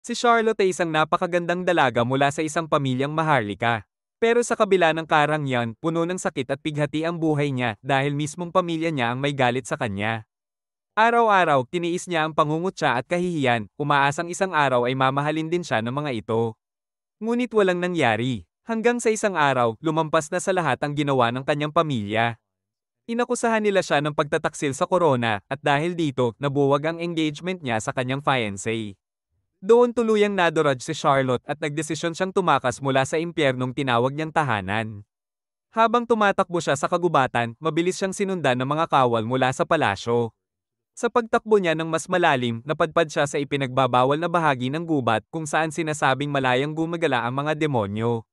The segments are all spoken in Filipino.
Si Charlotte ay isang napakagandang dalaga mula sa isang pamilyang maharlika. Pero sa kabila ng karangyaan, puno ng sakit at pighati ang buhay niya dahil mismong pamilya niya ang may galit sa kanya. Araw-araw, tiniis niya ang pangungutya at kahihiyan, umaasang isang araw ay mamahalin din siya ng mga ito. Ngunit walang nangyari. Hanggang sa isang araw, lumampas na sa lahat ang ginawa ng kanyang pamilya. Inakusahan nila siya ng pagtataksil sa korona at dahil dito, nabuwag ang engagement niya sa kanyang fiancé. Doon tuluyang nadurog si Charlotte at nagdesisyon siyang tumakas mula sa impyernong tinawag niyang tahanan. Habang tumatakbo siya sa kagubatan, mabilis siyang sinundan ng mga kawal mula sa palasyo. Sa pagtakbo niya ng mas malalim, napadpad siya sa ipinagbabawal na bahagi ng gubat kung saan sinasabing malayang gumagala ang mga demonyo.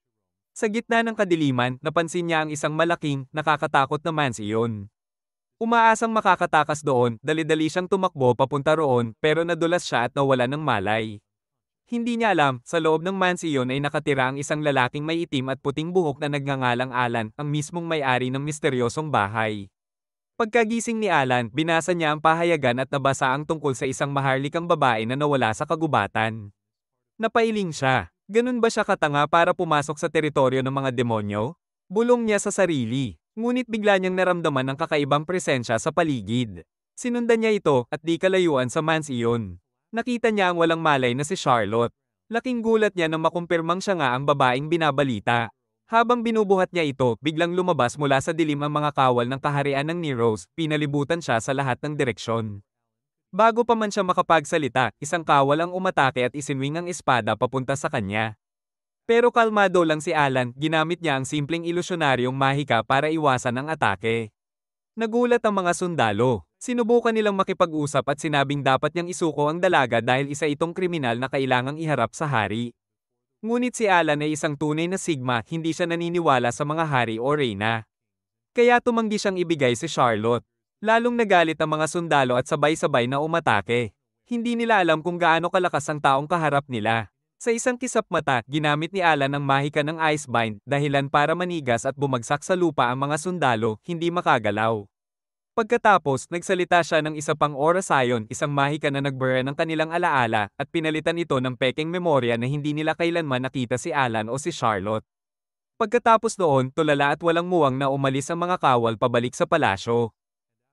Sa gitna ng kadiliman, napansin niya ang isang malaking, nakakatakot na mansiyon. Umaasang makakatakas doon, dali-dali siyang tumakbo papunta roon, pero nadulas siya at nawala ng malay. Hindi niya alam, sa loob ng mansiyon ay nakatira ang isang lalaking may itim at puting buhok na nagngangalang Alan, ang mismong may-ari ng misteryosong bahay. Pagkagising ni Alan, binasa niya ang pahayagan at nabasa ang tungkol sa isang maharlikang babae na nawala sa kagubatan. Napailing siya. Ganun ba siya katanga para pumasok sa teritoryo ng mga demonyo? Bulong niya sa sarili. Ngunit bigla niyang naramdaman ang kakaibang presensya sa paligid. Sinundan niya ito at di kalayuan sa mansiyon. Nakita niya ang walang malay na si Charlotte. Laking gulat niya nang makumpirmang siya nga ang babaeng binabalita. Habang binubuhat niya ito, biglang lumabas mula sa dilim ang mga kawal ng kaharian ng Neros, pinalibutan siya sa lahat ng direksyon. Bago pa man siya makapagsalita, isang kawal ang umatake at isinwing ang espada papunta sa kanya. Pero kalmado lang si Alan, ginamit niya ang simpleng ilusyonaryong mahika para iwasan ang atake. Nagulat ang mga sundalo. Sinubukan nilang makipag-usap at sinabing dapat niyang isuko ang dalaga dahil isa itong kriminal na kailangang iharap sa hari. Ngunit si Alan ay isang tunay na sigma, hindi siya naniniwala sa mga hari o reyna. Kaya tumanggi siyang ibigay si Charlotte. Lalong nagalit ang mga sundalo at sabay-sabay na umatake. Hindi nila alam kung gaano kalakas ang taong kaharap nila. Sa isang kisap mata, ginamit ni Alan ang mahika ng Icebind, dahilan para manigas at bumagsak sa lupa ang mga sundalo, hindi makagalaw. Pagkatapos, nagsalita siya ng isa pang orasayon, isang mahika na nagbura ng kanilang alaala, at pinalitan ito ng pekeng memorya na hindi nila kailanman nakita si Alan o si Charlotte. Pagkatapos noon, tulala at walang muwang na umalis ang mga kawal pabalik sa palasyo.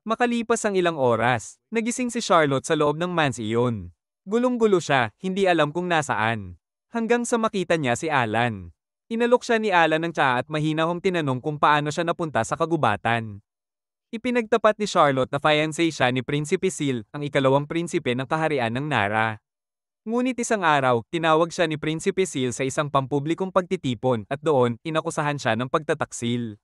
Makalipas ang ilang oras, nagising si Charlotte sa loob ng mansiyon. Gulong-gulo siya, hindi alam kung nasaan. Hanggang sa makita niya si Alan. Inalok siya ni Alan ng tsaa at mahinahong tinanong kung paano siya napunta sa kagubatan. Ipinagtapat ni Charlotte na fiancé siya ni Prinsipe Sil, ang ikalawang prinsipe ng kaharian ng Nara. Ngunit isang araw, tinawag siya ni Prinsipe Sil sa isang pampublikong pagtitipon at doon, inakusahan siya ng pagtataksil.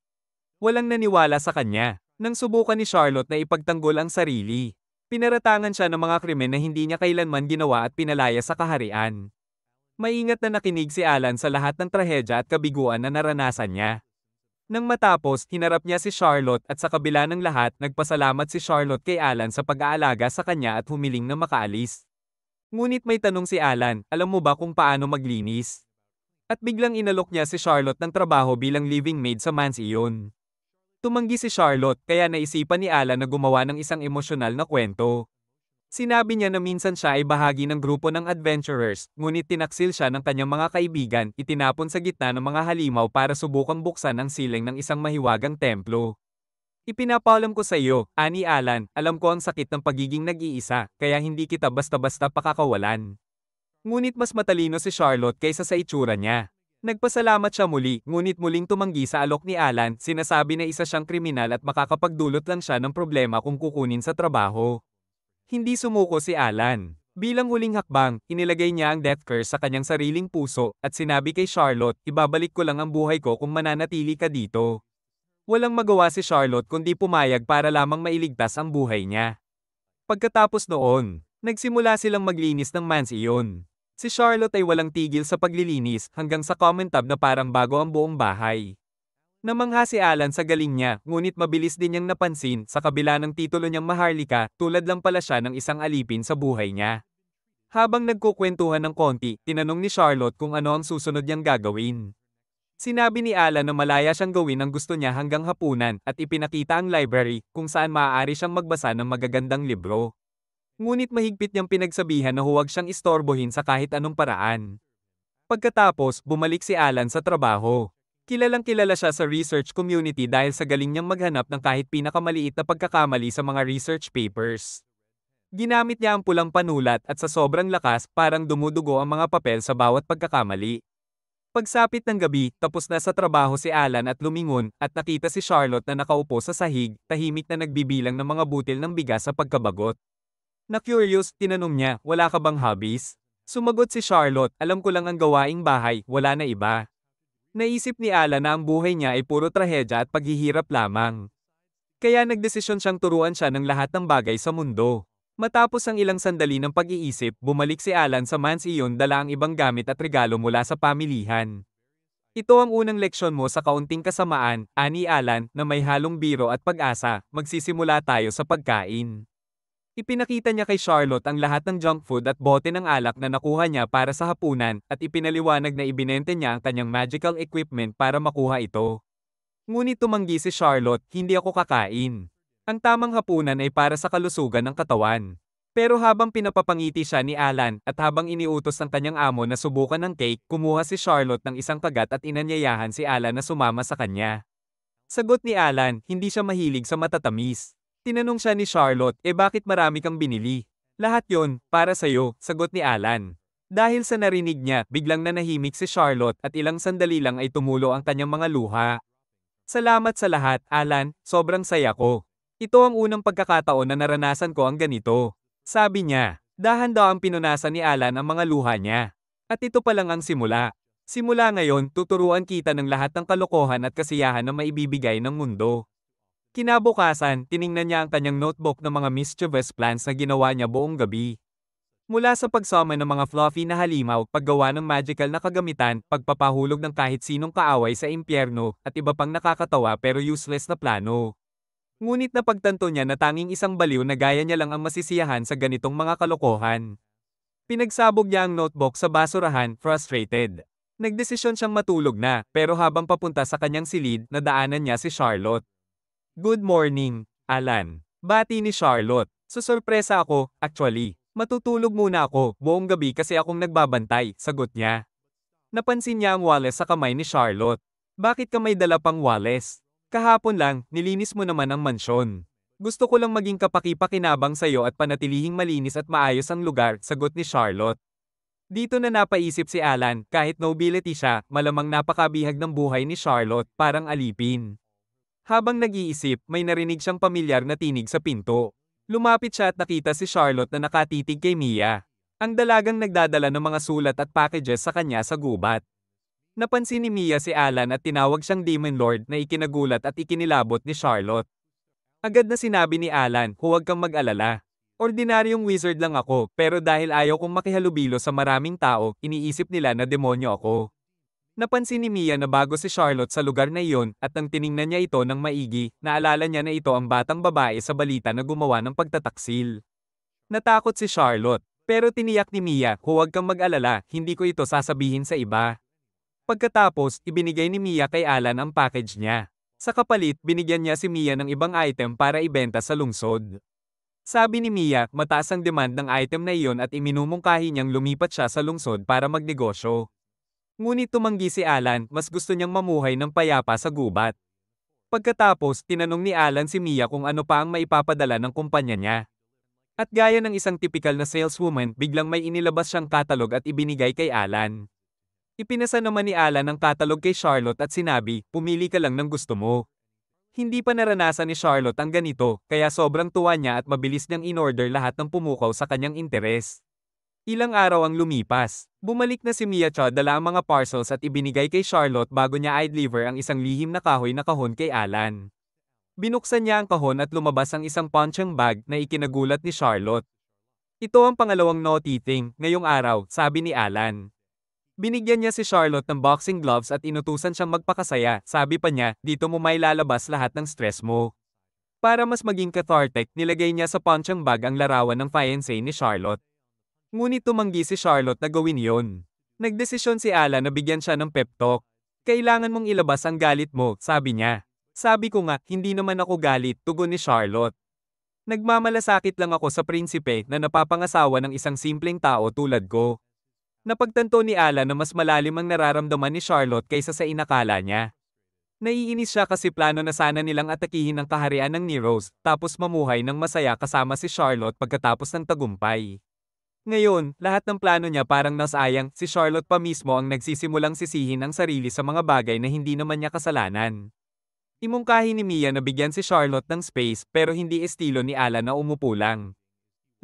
Walang naniwala sa kanya. Nang subukan ni Charlotte na ipagtanggol ang sarili. Pinaratangan siya ng mga krimen na hindi niya kailanman ginawa at pinalaya sa kaharian. Maingat na nakinig si Alan sa lahat ng trahedya at kabiguan na naranasan niya. Nang matapos, hinarap niya si Charlotte at sa kabila ng lahat, nagpasalamat si Charlotte kay Alan sa pag-aalaga sa kanya at humiling na makaalis. Ngunit may tanong si Alan, alam mo ba kung paano maglinis? At biglang inalok niya si Charlotte ng trabaho bilang living maid sa mansiyon. Tumanggi si Charlotte kaya naisipan ni Alan na gumawa ng isang emosyonal na kwento. Sinabi niya na minsan siya ay bahagi ng grupo ng adventurers, ngunit tinaksil siya ng kanyang mga kaibigan, itinapon sa gitna ng mga halimaw para subukang buksan ang siling ng isang mahiwagang templo. Ipinapaalam ko sa iyo, ani Alan, alam ko ang sakit ng pagiging nag-iisa, kaya hindi kita basta-basta pakakawalan. Ngunit mas matalino si Charlotte kaysa sa itsura niya. Nagpasalamat siya muli, ngunit muling tumanggi sa alok ni Alan, sinasabi na isa siyang kriminal at makakapagdulot lang siya ng problema kung kukunin sa trabaho. Hindi sumuko si Alan. Bilang huling hakbang, inilagay niya ang death curse sa kanyang sariling puso, at sinabi kay Charlotte, ibabalik ko lang ang buhay ko kung mananatili ka dito. Walang magawa si Charlotte kundi pumayag para lamang mailigtas ang buhay niya. Pagkatapos noon, nagsimula silang maglinis ng mansiyon. Si Charlotte ay walang tigil sa paglilinis hanggang sa common tub na parang bago ang buong bahay. Namangha si Alan sa galing niya, ngunit mabilis din niyang napansin sa kabila ng titulo niyang maharlika, tulad lang pala siya ng isang alipin sa buhay niya. Habang nagkukwentuhan ng konti, tinanong ni Charlotte kung ano ang susunod niyang gagawin. Sinabi ni Alan na malaya siyang gawin ang gusto niya hanggang hapunan at ipinakita ang library kung saan maaari siyang magbasa ng magagandang libro. Ngunit mahigpit niyang pinagsabihan na huwag siyang istorbohin sa kahit anong paraan. Pagkatapos, bumalik si Alan sa trabaho. Kilalang kilala siya sa research community dahil sa galing niyang maghanap ng kahit pinakamaliit na pagkakamali sa mga research papers. Ginamit niya ang pulang panulat at sa sobrang lakas parang dumudugo ang mga papel sa bawat pagkakamali. Pagsapit ng gabi, tapos na sa trabaho si Alan at lumingon at nakita si Charlotte na nakaupo sa sahig, tahimik na nagbibilang ng mga butil ng bigas sa pagkabagot. Na-curious, tinanong niya, wala ka bang hobbies? Sumagot si Charlotte, alam ko lang ang gawaing bahay, wala na iba. Naisip ni Alan na ang buhay niya ay puro trahedya at paghihirap lamang. Kaya nagdesisyon siyang turuan siya ng lahat ng bagay sa mundo. Matapos ang ilang sandali ng pag-iisip, bumalik si Alan sa mansiyon dala ang ibang gamit at regalo mula sa pamilihan. Ito ang unang leksyon mo sa kaunting kasamaan, ani Alan, na may halong biro at pag-asa, magsisimula tayo sa pagkain. Ipinakita niya kay Charlotte ang lahat ng junk food at bote ng alak na nakuha niya para sa hapunan at ipinaliwanag na ibinente niya ang kanyang magical equipment para makuha ito. Ngunit tumanggi si Charlotte, hindi ako kakain. Ang tamang hapunan ay para sa kalusugan ng katawan. Pero habang pinapapangiti siya ni Alan at habang iniutos ng kanyang amo na subukan ng cake, kumuha si Charlotte ng isang kagat at inanyayahan si Alan na sumama sa kanya. Sagot ni Alan, hindi siya mahilig sa matatamis. Tinanong siya ni Charlotte, bakit marami kang binili? Lahat yon, para sa'yo, sagot ni Alan. Dahil sa narinig niya, biglang nanahimik si Charlotte at ilang sandali lang ay tumulo ang kanyang mga luha. Salamat sa lahat, Alan, sobrang saya ko. Ito ang unang pagkakataon na naranasan ko ang ganito. Sabi niya, dahan-dahan pinunasan ni Alan ang mga luha niya. At ito pa lang ang simula. Simula ngayon, tuturuan kita ng lahat ng kalokohan at kasiyahan na maibibigay ng mundo. Kinabukasan, tiningnan niya ang kanyang notebook ng mga mischievous plans na ginawa niya buong gabi. Mula sa pagsama ng mga fluffy na halimaw, paggawa ng magical na kagamitan, pagpapahulog ng kahit sinong kaaway sa impyerno, at iba pang nakakatawa pero useless na plano. Ngunit napagtanto niya na tanging isang baliw na gaya niya lang ang masisiyahan sa ganitong mga kalokohan. Pinagsabog niya ang notebook sa basurahan, frustrated. Nagdesisyon siyang matulog na, pero habang papunta sa kanyang silid, nadaanan niya si Charlotte. Good morning, Alan. Bati ni Charlotte. Susurpresa ako, actually. Matutulog muna ako, buong gabi kasi akong nagbabantay, sagot niya. Napansin niya ang wales sa kamay ni Charlotte. Bakit ka may dala pang wales? Kahapon lang, nilinis mo naman ang mansyon. Gusto ko lang maging kapaki-pakinabang sa'yo at panatilihing malinis at maayos ang lugar, sagot ni Charlotte. Dito na napaisip si Alan, kahit nobility siya, malamang napakabihag ng buhay ni Charlotte, parang alipin. Habang nag-iisip, may narinig siyang pamilyar na tinig sa pinto. Lumapit siya at nakita si Charlotte na nakatitig kay Mia. Ang dalagang nagdadala ng mga sulat at packages sa kanya sa gubat. Napansin ni Mia si Alan at tinawag siyang Demon Lord na ikinagulat at ikinilabot ni Charlotte. Agad na sinabi ni Alan, huwag kang mag-alala. Ordinaryong wizard lang ako, pero dahil ayaw kong makihalubilo sa maraming tao, iniisip nila na demonyo ako. Napansin ni Mia na bago si Charlotte sa lugar na iyon at nang tiningnan niya ito ng maigi, naalala niya na ito ang batang babae sa balita na gumawa ng pagtataksil. Natakot si Charlotte, pero tiniyak ni Mia, huwag kang mag-alala, hindi ko ito sasabihin sa iba. Pagkatapos, ibinigay ni Mia kay Alan ang package niya. Sa kapalit, binigyan niya si Mia ng ibang item para ibenta sa lungsod. Sabi ni Mia, mataas ang demand ng item na iyon at iminumungkahi niyang lumipat siya sa lungsod para magnegosyo. Ngunit tumanggi si Alan, mas gusto niyang mamuhay ng payapa sa gubat. Pagkatapos, tinanong ni Alan si Mia kung ano pa ang maipapadala ng kumpanya niya. At gaya ng isang typical na saleswoman, biglang may inilabas siyang katalog at ibinigay kay Alan. Ipinasa naman ni Alan ang katalog kay Charlotte at sinabi, pumili ka lang ng gusto mo. Hindi pa naranasan ni Charlotte ang ganito, kaya sobrang tuwa niya at mabilis niyang in-order lahat ng pumukaw sa kanyang interes. Ilang araw ang lumipas. Bumalik na si Mia Cho dala ang mga parcels at ibinigay kay Charlotte bago niya i-deliver ang isang lihim na kahoy na kahon kay Alan. Binuksan niya ang kahon at lumabas ang isang punching bag na ikinagulat ni Charlotte. Ito ang pangalawang naughty thing, ngayong araw, sabi ni Alan. Binigyan niya si Charlotte ng boxing gloves at inutusan siyang magpakasaya, sabi pa niya, dito mo may lalabas lahat ng stress mo. Para mas maging cathartic, nilagay niya sa punching bag ang larawan ng fiancé ni Charlotte. Ngunit tumanggi si Charlotte na gawin yon. Nagdesisyon si Alan na bigyan siya ng pep talk. Kailangan mong ilabas ang galit mo, sabi niya. Sabi ko nga, hindi naman ako galit, tugon ni Charlotte. Nagmamalasakit lang ako sa prinsipe na napapangasawa ng isang simpleng tao tulad ko. Napagtanto ni Alan na mas malalim ang nararamdaman ni Charlotte kaysa sa inakala niya. Naiinis siya kasi plano na sana nilang atakihin ang kaharian ng Neros, tapos mamuhay ng masaya kasama si Charlotte pagkatapos ng tagumpay. Ngayon, lahat ng plano niya parang nasayang, si Charlotte pa mismo ang nagsisimulang sisihin ang sarili sa mga bagay na hindi naman niya kasalanan. Imungkahi ni Mia na bigyan si Charlotte ng space pero hindi estilo ni Alan na umupo lang.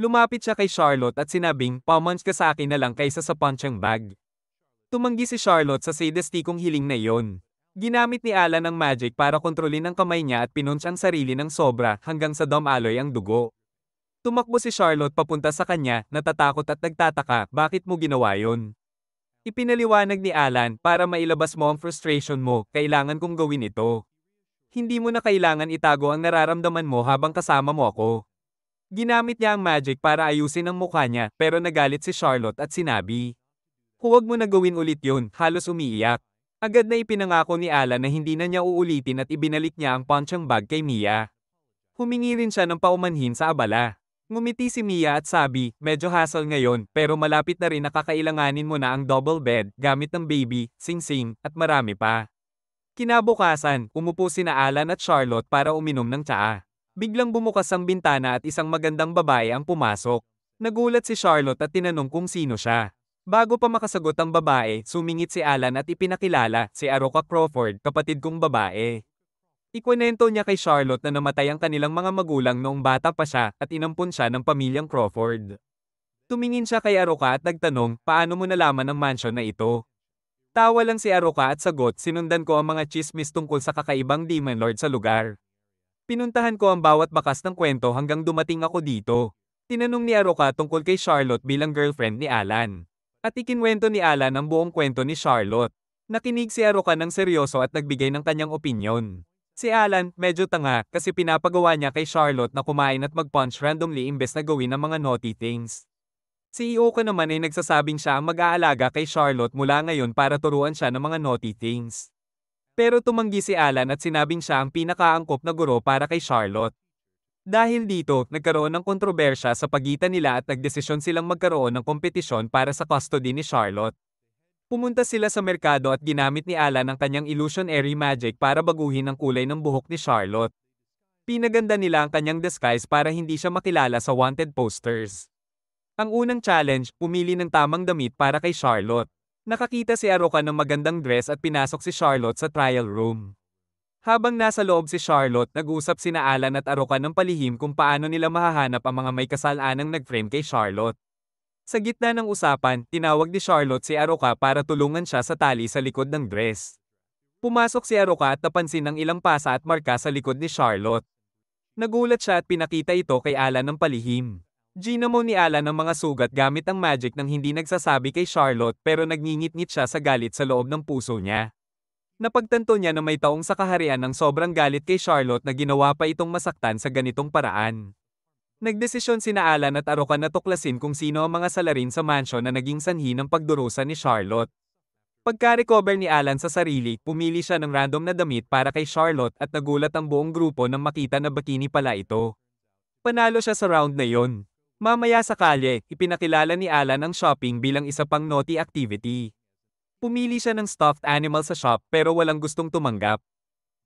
Lumapit siya kay Charlotte at sinabing, "Pamunch ka sa akin na lang kaysa sa punching bag." Tumanggi si Charlotte sa sadistikong hiling na iyon. Ginamit ni Alan ang magic para kontrolin ang kamay niya at pinunch ang sarili ng sobra hanggang sa dumaloy ang dugo. Tumakbo si Charlotte papunta sa kanya, natatakot at nagtataka, bakit mo ginawa yun? Ipinaliwanag ni Alan, para mailabas mo ang frustration mo, kailangan kong gawin ito. Hindi mo na kailangan itago ang nararamdaman mo habang kasama mo ako. Ginamit niya ang magic para ayusin ang mukha niya, pero nagalit si Charlotte at sinabi, "Huwag mo na gawin ulit yun," halos umiiyak. Agad na ipinangako ni Alan na hindi na niya uulitin at ibinalik niya ang punching bag kay Mia. Humingi rin siya ng paumanhin sa abala. Ngumiti si Mia at sabi, "Medyo hassle ngayon, pero malapit na rin na kakailanganin mo na ang double bed, gamit ng baby, sing-sing, at marami pa." Kinabukasan, umupo sina Alan at Charlotte para uminom ng tsaa. Biglang bumukas ang bintana at isang magandang babae ang pumasok. Nagulat si Charlotte at tinanong kung sino siya. Bago pa makasagot ang babae, sumingit si Alan at ipinakilala, si Aroka Crawford, kapatid kong babae. Ikwento niya kay Charlotte na namatay ang kanilang mga magulang noong bata pa siya at inampun siya ng pamilyang Crawford. Tumingin siya kay Aroka at nagtanong, "Paano mo nalaman ang mansion na ito?" Tawa lang si Aroka at sagot, "Sinundan ko ang mga chismis tungkol sa kakaibang demon lord sa lugar. Pinuntahan ko ang bawat bakas ng kwento hanggang dumating ako dito." Tinanong ni Aroka tungkol kay Charlotte bilang girlfriend ni Alan. At ikinwento ni Alan ang buong kwento ni Charlotte. Nakinig si Aroka ng seryoso at nagbigay ng kanyang opinyon. Si Alan, medyo tanga, kasi pinapagawa niya kay Charlotte na kumain at mag-punch randomly imbes na gawin ang mga naughty things. Si Ioka naman ay nagsasabing siya ang mag-aalaga kay Charlotte mula ngayon para turuan siya ng mga naughty things. Pero tumanggi si Alan at sinabing siya ang pinakaangkop na guro para kay Charlotte. Dahil dito, nagkaroon ng kontrobersya sa pagitan nila at nagdesisyon silang magkaroon ng kompetisyon para sa custody ni Charlotte. Pumunta sila sa merkado at ginamit ni Alan ang kanyang illusionary magic para baguhin ang kulay ng buhok ni Charlotte. Pinaganda nila ang kanyang disguise para hindi siya makilala sa wanted posters. Ang unang challenge, pumili ng tamang damit para kay Charlotte. Nakakita si Aroka ng magandang dress at pinasok si Charlotte sa trial room. Habang nasa loob si Charlotte, nag-usap sina Alan at Aroka ng palihim kung paano nila mahahanap ang mga may kasalanang nag-frame kay Charlotte. Sa gitna ng usapan, tinawag ni Charlotte si Aroka para tulungan siya sa tali sa likod ng dress. Pumasok si Aroka at napansin ang ilang pasa at marka sa likod ni Charlotte. Nagulat siya at pinakita ito kay Alan ng palihim. Ginamo ni Alan ang mga sugat gamit ang magic nang hindi nagsasabi kay Charlotte pero nagngingit-ngit siya sa galit sa loob ng puso niya. Napagtanto niya na may taong sa kaharian ng sobrang galit kay Charlotte na ginawa pa itong masaktan sa ganitong paraan. Nagdesisyon sina Alan at Aroka na tuklasin kung sino ang mga salarin sa mansion na naging sanhi ng pagdurusa ni Charlotte. Pagka-recover ni Alan sa sarili, pumili siya ng random na damit para kay Charlotte at nagulat ang buong grupo nang makita na bikini pala ito. Panalo siya sa round na yon. Mamaya sa kalye, ipinakilala ni Alan ang shopping bilang isa pang naughty activity. Pumili siya ng stuffed animal sa shop pero walang gustong tumanggap.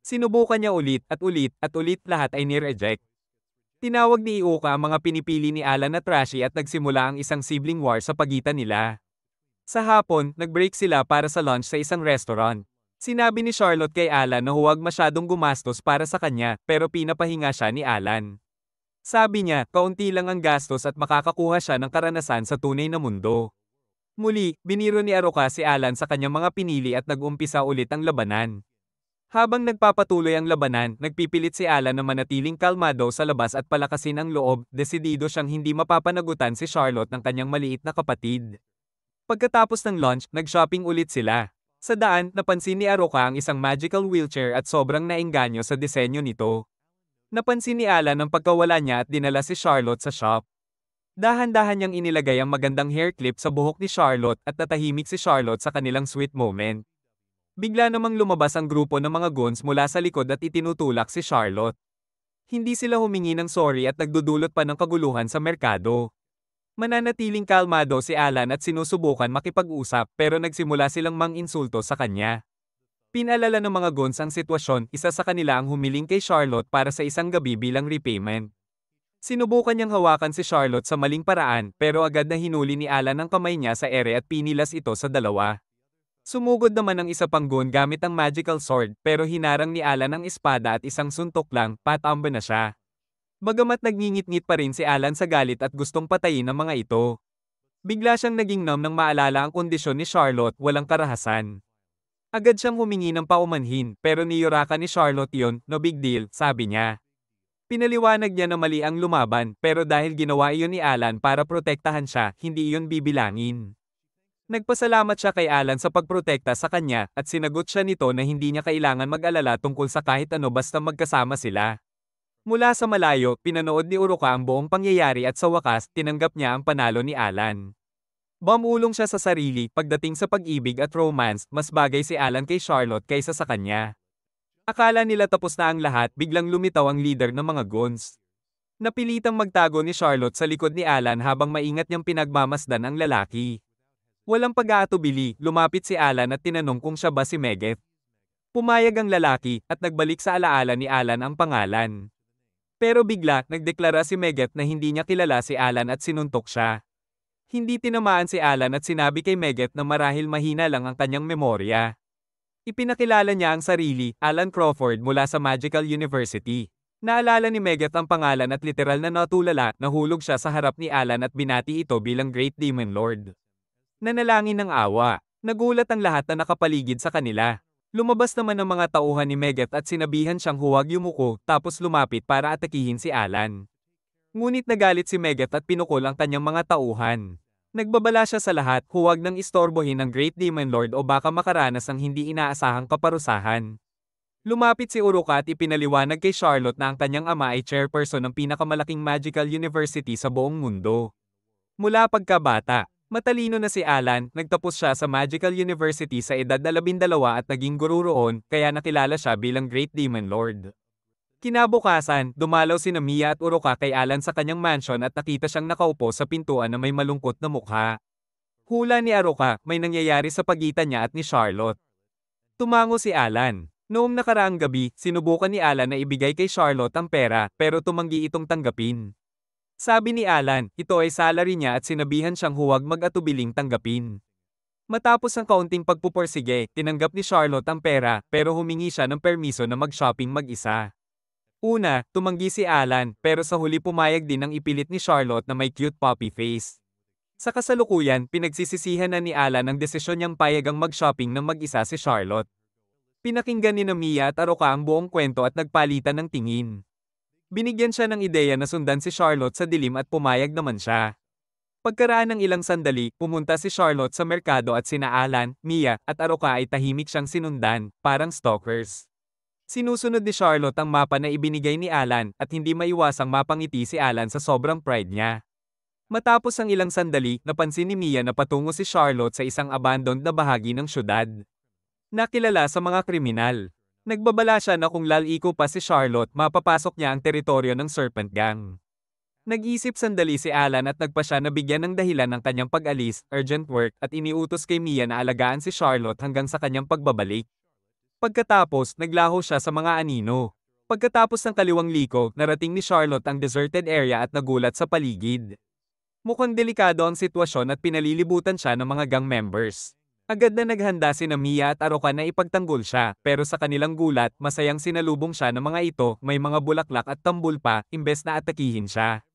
Sinubukan niya ulit at ulit at ulit, lahat ay ni-reject. Tinawag ni Ioka ang mga pinipili ni Alan na trashy at nagsimula ang isang sibling war sa pagitan nila. Sa hapon, nag-break sila para sa lunch sa isang restaurant. Sinabi ni Charlotte kay Alan na huwag masyadong gumastos para sa kanya, pero pinapahinga siya ni Alan. Sabi niya, kaunti lang ang gastos at makakakuha siya ng karanasan sa tunay na mundo. Muli, biniro ni Aroka si Alan sa kanyang mga pinili at nag-umpisa ulit ang labanan. Habang nagpapatuloy ang labanan, nagpipilit si Alan na manatiling kalmado sa labas at palakasin ang loob, desidido siyang hindi mapapanagutan si Charlotte ng kanyang maliit na kapatid. Pagkatapos ng lunch, nag-shopping ulit sila. Sa daan, napansin ni Aroka ang isang magical wheelchair at sobrang naengganyo sa disenyo nito. Napansin ni Alan ang pagkawala niya at dinala si Charlotte sa shop. Dahan-dahan niyang inilagay ang magandang hair clip sa buhok ni Charlotte at natahimik si Charlotte sa kanilang sweet moment. Bigla namang lumabas ang grupo ng mga goons mula sa likod at itinutulak si Charlotte. Hindi sila humingi ng sorry at nagdudulot pa ng kaguluhan sa merkado. Mananatiling kalmado si Alan at sinusubukan makipag-usap pero nagsimula silang mang-insulto sa kanya. Pinalala ng mga goons ang sitwasyon, isa sa kanila ang humiling kay Charlotte para sa isang gabi bilang repayment. Sinubukan niyang hawakan si Charlotte sa maling paraan pero agad na hinuli ni Alan ang kamay niya sa ere at pinilas ito sa dalawa. Sumugod naman ang isa pang goon gamit ang magical sword pero hinarang ni Alan ang espada at isang suntok lang, patamba na siya. Bagamat nagngingit-ngit pa rin si Alan sa galit at gustong patayin ang mga ito. Bigla siyang naging numb nang maalala ang kondisyon ni Charlotte, walang karahasan. Agad siyang humingi ng paumanhin pero niyurakan ni Charlotte yon, no big deal, sabi niya. Pinaliwanag niya na mali ang lumaban pero dahil ginawa iyon ni Alan para protektahan siya, hindi iyon bibilangin. Nagpasalamat siya kay Alan sa pagprotekta sa kanya at sinagot siya nito na hindi niya kailangan mag-alala tungkol sa kahit ano basta magkasama sila. Mula sa malayo, pinanood ni Uruka ang buong pangyayari at sa wakas, tinanggap niya ang panalo ni Alan. Bumulong siya sa sarili, pagdating sa pag-ibig at romance, mas bagay si Alan kay Charlotte kaysa sa kanya. Akala nila tapos na ang lahat, biglang lumitaw ang leader ng mga goons. Napilitang magtago ni Charlotte sa likod ni Alan habang maingat niyang pinagmamasdan ang lalaki. Walang pag-aatubili, lumapit si Alan at tinanong kung siya ba si Meget. Pumayag ang lalaki, at nagbalik sa alaala ni Alan ang pangalan. Pero bigla, nagdeklara si Meget na hindi niya kilala si Alan at sinuntok siya. Hindi tinamaan si Alan at sinabi kay Meget na marahil mahina lang ang kanyang memorya. Ipinakilala niya ang sarili, Alan Crawford mula sa Magical University. Naalala ni Meget ang pangalan at literal na natulala, nahulog siya sa harap ni Alan at binati ito bilang Great Demon Lord. Nanalangin ng awa. Nagulat ang lahat na nakapaligid sa kanila. Lumabas naman ang mga tauhan ni Meget at sinabihan siyang huwag yumuko tapos lumapit para atakihin si Alan. Ngunit nagalit si Meget at pinukol ang kanyang mga tauhan. Nagbabala siya sa lahat, huwag nang istorbohin ng Great Demon Lord o baka makaranas ng hindi inaasahang kaparusahan. Lumapit si Uruka at ipinaliwanag kay Charlotte na ang kanyang ama ay chairperson ng pinakamalaking magical university sa buong mundo. Mula pagkabata, matalino na si Alan, nagtapos siya sa Magical University sa edad na 12 at naging guru roon, kaya nakilala siya bilang Great Demon Lord. Kinabukasan, dumalaw sina Mia at Uruka kay Alan sa kanyang mansion at nakita siyang nakaupo sa pintuan na may malungkot na mukha. Hula ni Uruka, may nangyayari sa pagitan niya at ni Charlotte. Tumango si Alan. Noong nakaraang gabi, sinubukan ni Alan na ibigay kay Charlotte ang pera pero tumanggi itong tanggapin. Sabi ni Alan, ito ay salary niya at sinabihan siyang huwag mag-atubiling tanggapin. Matapos ang kaunting pagpuporsige, tinanggap ni Charlotte ang pera pero humingi siya ng permiso na mag-shopping mag-isa. Una, tumanggi si Alan, pero sa huli pumayag din ang ipilit ni Charlotte na may cute puppy face. Sa kasalukuyan, pinagsisisihan na ni Alan ang desisyon niyang payagang mag-shopping ng mag-isa si Charlotte. Pinakinggan ni Mia at Uruka ang buong kwento at nagpalitan ng tingin. Binigyan siya ng ideya na sundan si Charlotte sa dilim at pumayag naman siya. Pagkaraan ng ilang sandali, pumunta si Charlotte sa merkado at sina Alan, Mia, at Uruka ay tahimik siyang sinundan, parang stalkers. Sinusunod ni Charlotte ang mapa na ibinigay ni Alan at hindi maiwasang mapangiti si Alan sa sobrang pride niya. Matapos ang ilang sandali, napansin ni Mia na patungo si Charlotte sa isang abandoned na bahagi ng syudad. Nakilala sa mga kriminal. Nagbabala siya na kung laliko pa si Charlotte, mapapasok niya ang teritoryo ng Serpent Gang. Nag-isip sandali si Alan at nagpa siya na bigyan ng dahilan ng kanyang pag-alis, urgent work, at iniutos kay Mia na alagaan si Charlotte hanggang sa kanyang pagbabalik. Pagkatapos, naglaho siya sa mga anino. Pagkatapos ng kaliwang liko, narating ni Charlotte ang deserted area at nagulat sa paligid. Mukhang delikado ang sitwasyon at pinalilibutan siya ng mga gang members. Agad na naghanda sina Mia at Uruka na ipagtanggol siya, pero sa kanilang gulat, masayang sinalubong siya ng mga ito, may mga bulaklak at tambul pa, imbes na atakihin siya.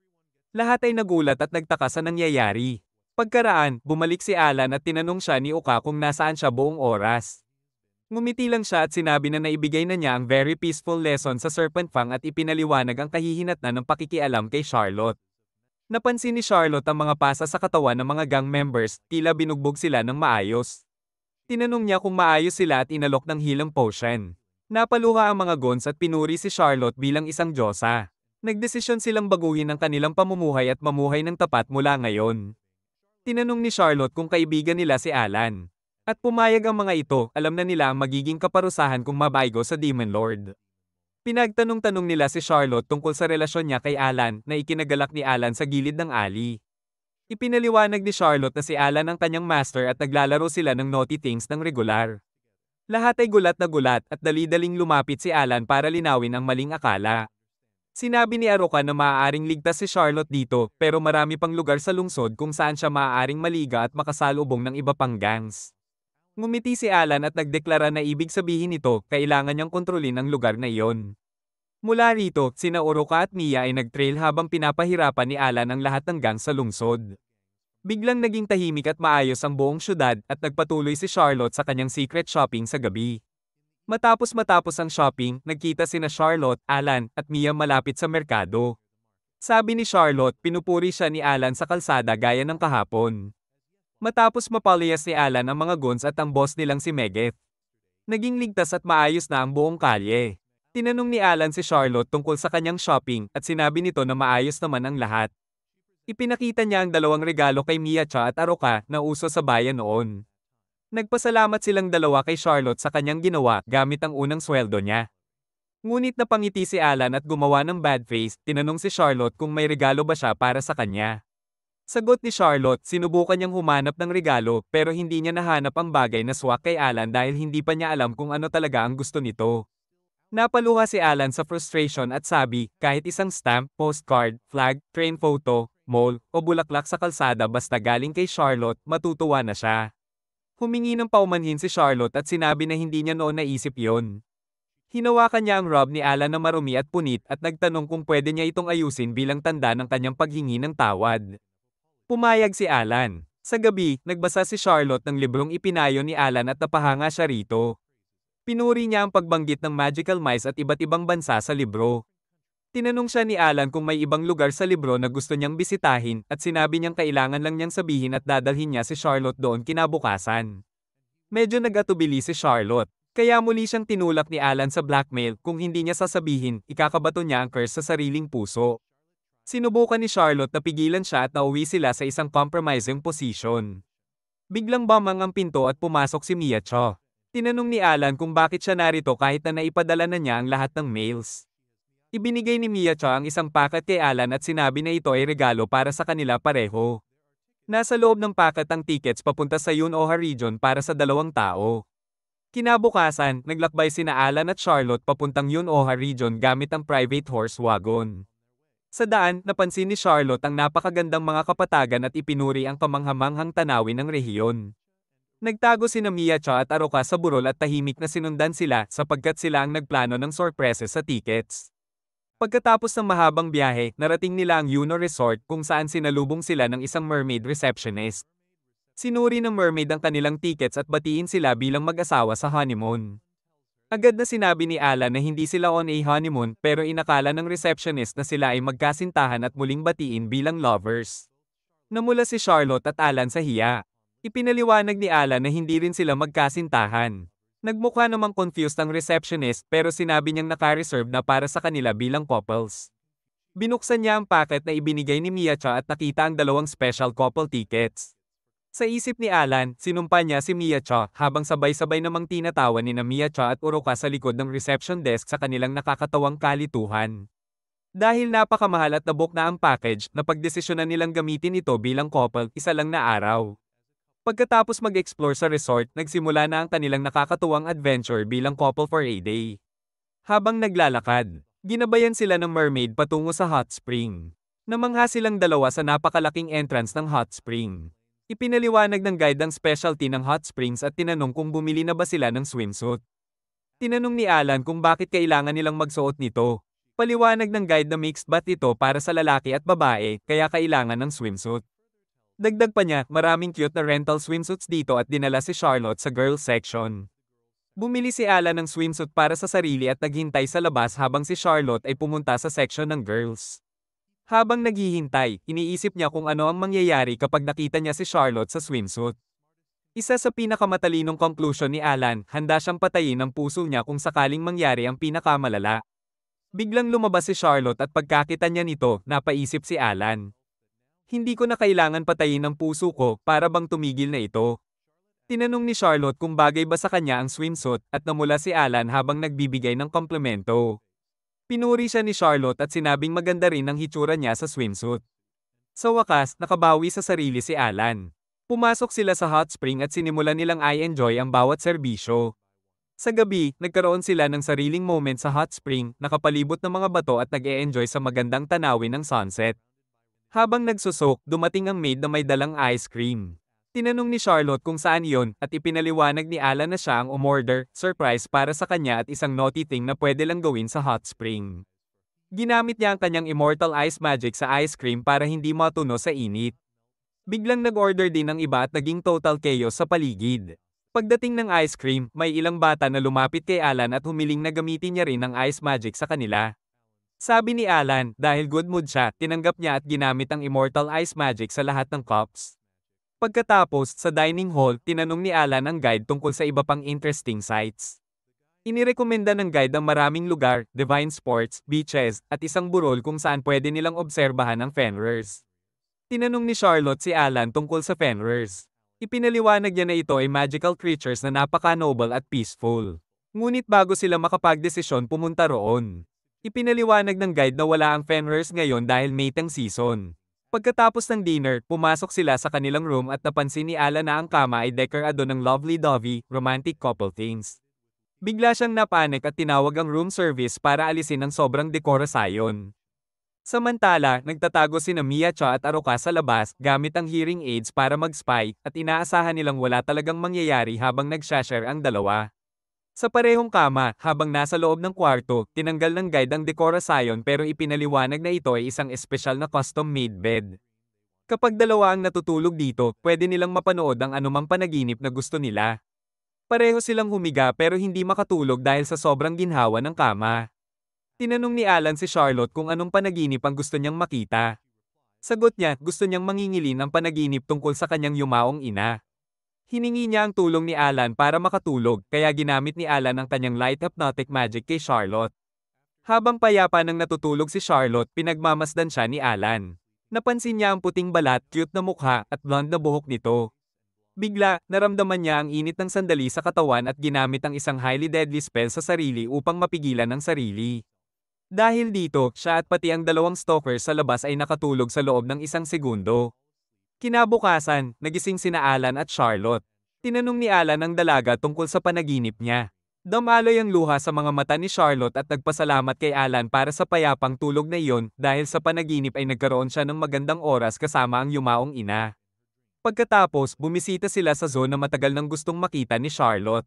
Lahat ay nagulat at nagtaka sa nangyayari. Pagkaraan, bumalik si Alan at tinanong siya ni Uka kung nasaan siya buong oras. Ngumiti lang siya at sinabi na naibigay na niya ang very peaceful lesson sa Serpent Fang at ipinaliwanag ang kahihinatnan ng pakikialam kay Charlotte. Napansin ni Charlotte ang mga pasa sa katawan ng mga gang members, tila binugbog sila ng maayos. Tinanong niya kung maayos sila at inalok ng healing potion. Napaluha ang mga goons at pinuri si Charlotte bilang isang diyosa. Nagdesisyon silang baguhin ang kanilang pamumuhay at mamuhay ng tapat mula ngayon. Tinanong ni Charlotte kung kaibigan nila si Alan. At pumayag ang mga ito, alam na nila ang magiging kaparusahan kung mabaigo sa Demon Lord. Pinagtanong-tanong nila si Charlotte tungkol sa relasyon niya kay Alan na ikinagalak ni Alan sa gilid ng alley. Ipinaliwanag ni Charlotte na si Alan ang kanyang master at naglalaro sila ng naughty things ng regular. Lahat ay gulat na gulat at dali-daling lumapit si Alan para linawin ang maling akala. Sinabi ni Aruka na maaaring ligtas si Charlotte dito pero marami pang lugar sa lungsod kung saan siya maaaring maliga at makasalubong ng iba pang gangs. Ngumiti si Alan at nagdeklara na ibig sabihin nito, kailangan niyang kontrolin ang lugar na iyon. Mula rito, sina Oroka at Mia ay nag-trail habang pinapahirapan ni Alan ang lahat ng gang sa lungsod. Biglang naging tahimik at maayos ang buong syudad at nagpatuloy si Charlotte sa kanyang secret shopping sa gabi. Matapos ang shopping, nagkita sina Charlotte, Alan, at Mia malapit sa merkado. Sabi ni Charlotte, pinupuri siya ni Alan sa kalsada gaya ng kahapon. Matapos mapaliyas ni Alan ang mga guns at ang boss nilang si Megadeth. Naging ligtas at maayos na ang buong kalye. Tinanong ni Alan si Charlotte tungkol sa kanyang shopping at sinabi nito na maayos naman ang lahat. Ipinakita niya ang dalawang regalo kay Miacha at Aruka na uso sa bayan noon. Nagpasalamat silang dalawa kay Charlotte sa kanyang ginawa gamit ang unang sweldo niya. Ngunit napangiti si Alan at gumawa ng bad face, tinanong si Charlotte kung may regalo ba siya para sa kanya. Sagot ni Charlotte, sinubukan niyang humanap ng regalo pero hindi niya nahanap ang bagay na swak kay Alan dahil hindi pa niya alam kung ano talaga ang gusto nito. Napaluha si Alan sa frustration at sabi, kahit isang stamp, postcard, flag, train photo, mall, o bulaklak sa kalsada basta galing kay Charlotte, matutuwa na siya. Humingi ng paumanhin si Charlotte at sinabi na hindi niya noon naisip yon. Hinawakan niya ang robe ni Alan na marumi at punit at nagtanong kung pwede niya itong ayusin bilang tanda ng kanyang paghingi ng tawad. Pumayag si Alan. Sa gabi, nagbasa si Charlotte ng librong ipinayo ni Alan at napahanga siya rito. Pinuri niya ang pagbanggit ng magical mice at iba't ibang bansa sa libro. Tinanong siya ni Alan kung may ibang lugar sa libro na gusto niyang bisitahin at sinabi niyang kailangan lang niyang sabihin at dadalhin niya si Charlotte doon kinabukasan. Medyo nag-atubili si Charlotte, kaya muli siyang tinulak ni Alan sa blackmail kung hindi niya sasabihin, ikakabato niya ang curse sa sariling puso. Sinubukan ni Charlotte na pigilan siya at nauwi sila sa isang compromising position. Biglang bumang ang pinto at pumasok si Miacha. Tinanong ni Alan kung bakit siya narito kahit na naipadala na niya ang lahat ng mails. Ibinigay ni Miacha ang isang packet kay Alan at sinabi na ito ay regalo para sa kanila pareho. Nasa loob ng packet ang tickets papunta sa Yunoha region para sa 2 tao. Kinabukasan, naglakbay sina Alan at Charlotte papuntang Yunoha region gamit ang private horse wagon. Sa daan, napansin ni Charlotte ang napakagandang mga kapatagan at ipinuri ang kamanghamanghang tanawin ng rehiyon. Nagtago sina Miacha at Aruka sa burol at tahimik na sinundan sila sapagkat sila ang nagplano ng sorpreses sa tickets. Pagkatapos ng mahabang biyahe, narating nila ang Yuno Resort kung saan sinalubong sila ng isang mermaid receptionist. Sinuri ng mermaid ang kanilang tickets at batiin sila bilang mag-asawa sa honeymoon. Agad na sinabi ni Alan na hindi sila on a honeymoon pero inakala ng receptionist na sila ay magkasintahan at muling batiin bilang lovers. Namula si Charlotte at Alan sa hiya. Ipinaliwanag ni Alan na hindi rin sila magkasintahan. Nagmukha namang confused ang receptionist pero sinabi niyang naka-reserve na para sa kanila bilang couples. Binuksan niya ang packet na ibinigay ni Miacha at nakita ang 2 special couple tickets. Sa isip ni Alan, sinumpa niya si Miacha habang sabay-sabay namang tinatawa ni Miacha at Oroka sa likod ng reception desk sa kanilang nakakatawang kalituhan. Dahil napakamahal at nabuk na ang package, napagdesisyonan nilang gamitin ito bilang couple isa lang na araw. Pagkatapos mag-explore sa resort, nagsimula na ang kanilang nakakatuwang adventure bilang couple for a day. Habang naglalakad, ginabayan sila ng mermaid patungo sa hot spring. Namangha silang dalawa sa napakalaking entrance ng hot spring. Ipinaliwanag ng guide ang specialty ng hot springs at tinanong kung bumili na ba sila ng swimsuit. Tinanong ni Alan kung bakit kailangan nilang magsuot nito. Paliwanag ng guide na mixed bath ito para sa lalaki at babae, kaya kailangan ng swimsuit. Dagdag pa niya, maraming cute na rental swimsuits dito at dinala si Charlotte sa girls section. Bumili si Alan ng swimsuit para sa sarili at naghintay sa labas habang si Charlotte ay pumunta sa section ng girls. Habang naghihintay, iniisip niya kung ano ang mangyayari kapag nakita niya si Charlotte sa swimsuit. Isa sa pinakamatalinong conclusion ni Alan, handa siyang patayin ang puso niya kung sakaling mangyari ang pinakamalala. Biglang lumabas si Charlotte at pagkakita niya nito, napaisip si Alan. Hindi ko na kailangan patayin ang puso ko para bang tumigil na ito. Tinanong ni Charlotte kung bagay ba sa kanya ang swimsuit at namula si Alan habang nagbibigay ng komplemento. Pinuri siya ni Charlotte at sinabing maganda rin ang hitsura niya sa swimsuit. Sa wakas, nakabawi sa sarili si Alan. Pumasok sila sa hot spring at sinimulan nilang i-enjoy ang bawat serbisyo. Sa gabi, nagkaroon sila ng sariling moment sa hot spring, nakapalibot ng mga bato at nag-e-enjoy sa magandang tanawin ng sunset. Habang nagsusok, dumating ang maid na may dalang ice cream. Tinanong ni Charlotte kung saan iyon at ipinaliwanag ni Alan na siya ang umorder, surprise para sa kanya at isang naughty thing na pwede lang gawin sa hot spring. Ginamit niya ang kanyang immortal ice magic sa ice cream para hindi matuno sa init. Biglang nag-order din ng iba at naging total chaos sa paligid. Pagdating ng ice cream, may ilang bata na lumapit kay Alan at humiling na gamitin niya rin ang ice magic sa kanila. Sabi ni Alan, dahil good mood siya, tinanggap niya at ginamit ang immortal ice magic sa lahat ng cups. Pagkatapos, sa dining hall, tinanong ni Alan ang guide tungkol sa iba pang interesting sites. Inirekomenda ng guide ang maraming lugar, divine sports, beaches, at isang burol kung saan pwede nilang obserbahan ang fenrers. Tinanong ni Charlotte si Alan tungkol sa fenrers. Ipinaliwanag niya na ito ay magical creatures na napaka-noble at peaceful. Ngunit bago sila makapagdesisyon pumunta roon. Ipinaliwanag ng guide na wala ang fenrers ngayon dahil mating season. Pagkatapos ng dinner, pumasok sila sa kanilang room at napansin ni Alan na ang kama ay dekorado ng lovely-dovey, romantic couple things. Bigla siyang napanik at tinawag ang room service para alisin ang sobrang dekorasayon. Samantala, nagtatago sina Mia Cha at Aroka sa labas gamit ang hearing aids para mag-spy at inaasahan nilang wala talagang mangyayari habang nag-share ang dalawa. Sa parehong kama, habang nasa loob ng kwarto, tinanggal ng guide ang dekorasayon pero ipinaliwanag na ito ay isang espesyal na custom-made bed. Kapag dalawa ang natutulog dito, pwede nilang mapanood ang anumang panaginip na gusto nila. Pareho silang humiga pero hindi makatulog dahil sa sobrang ginhawa ng kama. Tinanong ni Alan si Charlotte kung anong panaginip ang gusto niyang makita. Sagot niya, gusto niyang mangingilin ang panaginip tungkol sa kanyang yumaong ina. Hiningi niya ang tulong ni Alan para makatulog, kaya ginamit ni Alan ang kanyang light hypnotic magic kay Charlotte. Habang payapa nang natutulog si Charlotte, pinagmamasdan siya ni Alan. Napansin niya ang puting balat, cute na mukha, at blonde na buhok nito. Bigla, naramdaman niya ang init ng sandali sa katawan at ginamit ang isang highly deadly spell sa sarili upang mapigilan ang sarili. Dahil dito, siya at pati ang dalawang stalkers sa labas ay nakatulog sa loob ng isang segundo. Kinabukasan, nagising sina Alan at Charlotte. Tinanong ni Alan ang dalaga tungkol sa panaginip niya. Damaloy ang luha sa mga mata ni Charlotte at nagpasalamat kay Alan para sa payapang tulog na iyon dahil sa panaginip ay nagkaroon siya ng magandang oras kasama ang yumaong ina. Pagkatapos, bumisita sila sa zone na matagal nang gustong makita ni Charlotte.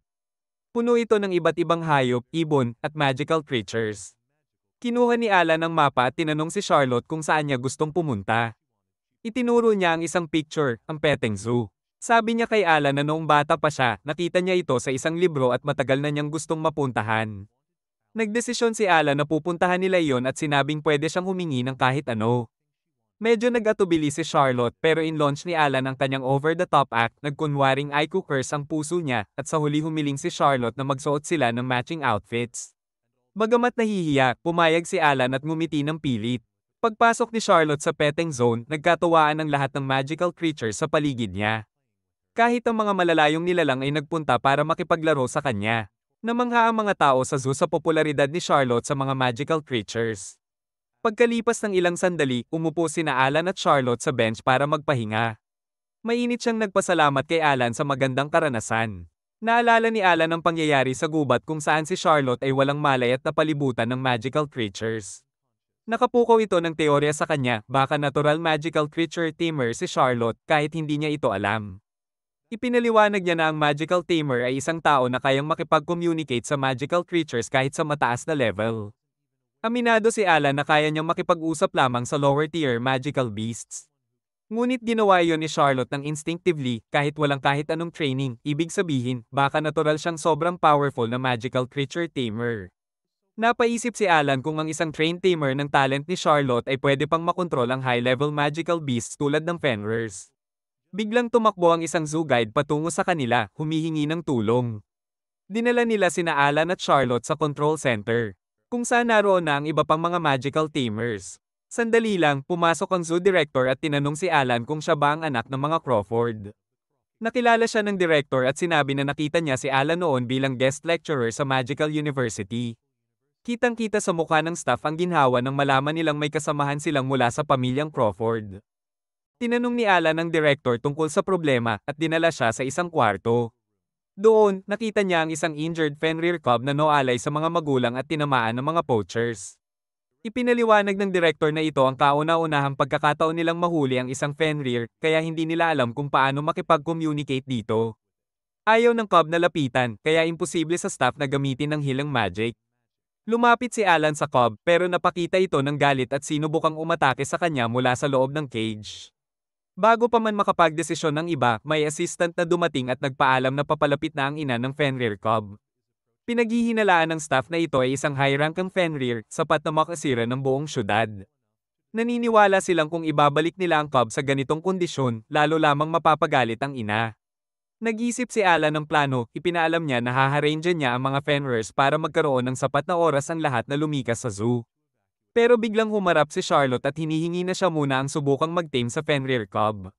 Puno ito ng iba't ibang hayop, ibon, at magical creatures. Kinuha ni Alan ang mapa at tinanong si Charlotte kung saan niya gustong pumunta. Itinuro niya ang isang picture, ang petting zoo. Sabi niya kay Alan na noong bata pa siya, nakita niya ito sa isang libro at matagal na niyang gustong mapuntahan. Nagdesisyon si Alan na pupuntahan nila iyon at sinabing pwede siyang humingi ng kahit ano. Medyo nag-atubili si Charlotte pero in-launch ni Alan ang kanyang over-the-top act, nagkunwaring i-cookers ang puso niya at sa huli humiling si Charlotte na magsuot sila ng matching outfits. Bagamat nahihiya, pumayag si Alan at ngumiti ng pilit. Pagpasok ni Charlotte sa petting zone, nagkatuwaan ang lahat ng magical creatures sa paligid niya. Kahit ang mga malalayong nilalang ay nagpunta para makipaglaro sa kanya. Namangha ang mga tao sa zoo sa popularidad ni Charlotte sa mga magical creatures. Pagkalipas ng ilang sandali, umupo sina Alan at Charlotte sa bench para magpahinga. Mainit siyang nagpasalamat kay Alan sa magandang karanasan. Naalala ni Alan ang pangyayari sa gubat kung saan si Charlotte ay walang malay at napalibutan ng magical creatures. Nakapukaw ito ng teorya sa kanya, baka natural magical creature tamer si Charlotte kahit hindi niya ito alam. Ipinaliwanag niya na ang magical tamer ay isang tao na kayang makipag-communicate sa magical creatures kahit sa mataas na level. Aminado si Alan na kaya niyang makipag-usap lamang sa lower tier magical beasts. Ngunit ginawa iyon ni Charlotte ng instinctively, kahit walang kahit anong training, ibig sabihin, baka natural siyang sobrang powerful na magical creature tamer. Napaisip si Alan kung ang isang trained tamer ng talent ni Charlotte ay pwede pang makontrol ang high-level magical beasts tulad ng fenrers. Biglang tumakbo ang isang zoo guide patungo sa kanila, humihingi ng tulong. Dinala nila sina Alan at Charlotte sa control center, kung saan naroon na ang iba pang mga magical tamers. Sandali lang, pumasok ang zoo director at tinanong si Alan kung siya ba ang anak ng mga Crawford. Nakilala siya ng director at sinabi na nakita niya si Alan noon bilang guest lecturer sa Magical University. Kitang-kita sa mukha ng staff ang ginhawa nang malaman nilang may kasamahan silang mula sa pamilyang Crawford. Tinanong ni Alan ang direktor tungkol sa problema at dinala siya sa isang kwarto. Doon, nakita niya ang isang injured Fenrir cub na noalay sa mga magulang at tinamaan ng mga poachers. Ipinaliwanag ng direktor na ito ang kauna-unahang pagkakataon nilang mahuli ang isang Fenrir, kaya hindi nila alam kung paano makipag-communicate dito. Ayaw ng cub na lapitan, kaya imposible sa staff na gamitin ng healing magic. Lumapit si Alan sa cub pero napakita ito ng galit at sinubukang umatake sa kanya mula sa loob ng cage. Bago pa man makapagdesisyon ng iba, may assistant na dumating at nagpaalam na papalapit na ang ina ng Fenrir cub. Pinaghihinalaan ng staff na ito ay isang high-rank ang Fenrir, sapat na makasira ng buong syudad. Naniniwala silang kung ibabalik nila ang cub sa ganitong kondisyon, lalo lamang mapapagalit ang ina. Nag-isip si Alan ng plano, ipinaalam niya na haharangyan niya ang mga Fenrirs para magkaroon ng sapat na oras ang lahat na lumikas sa zoo. Pero biglang humarap si Charlotte at hinihingi na siya muna ang subukang mag-tame sa Fenrir cub.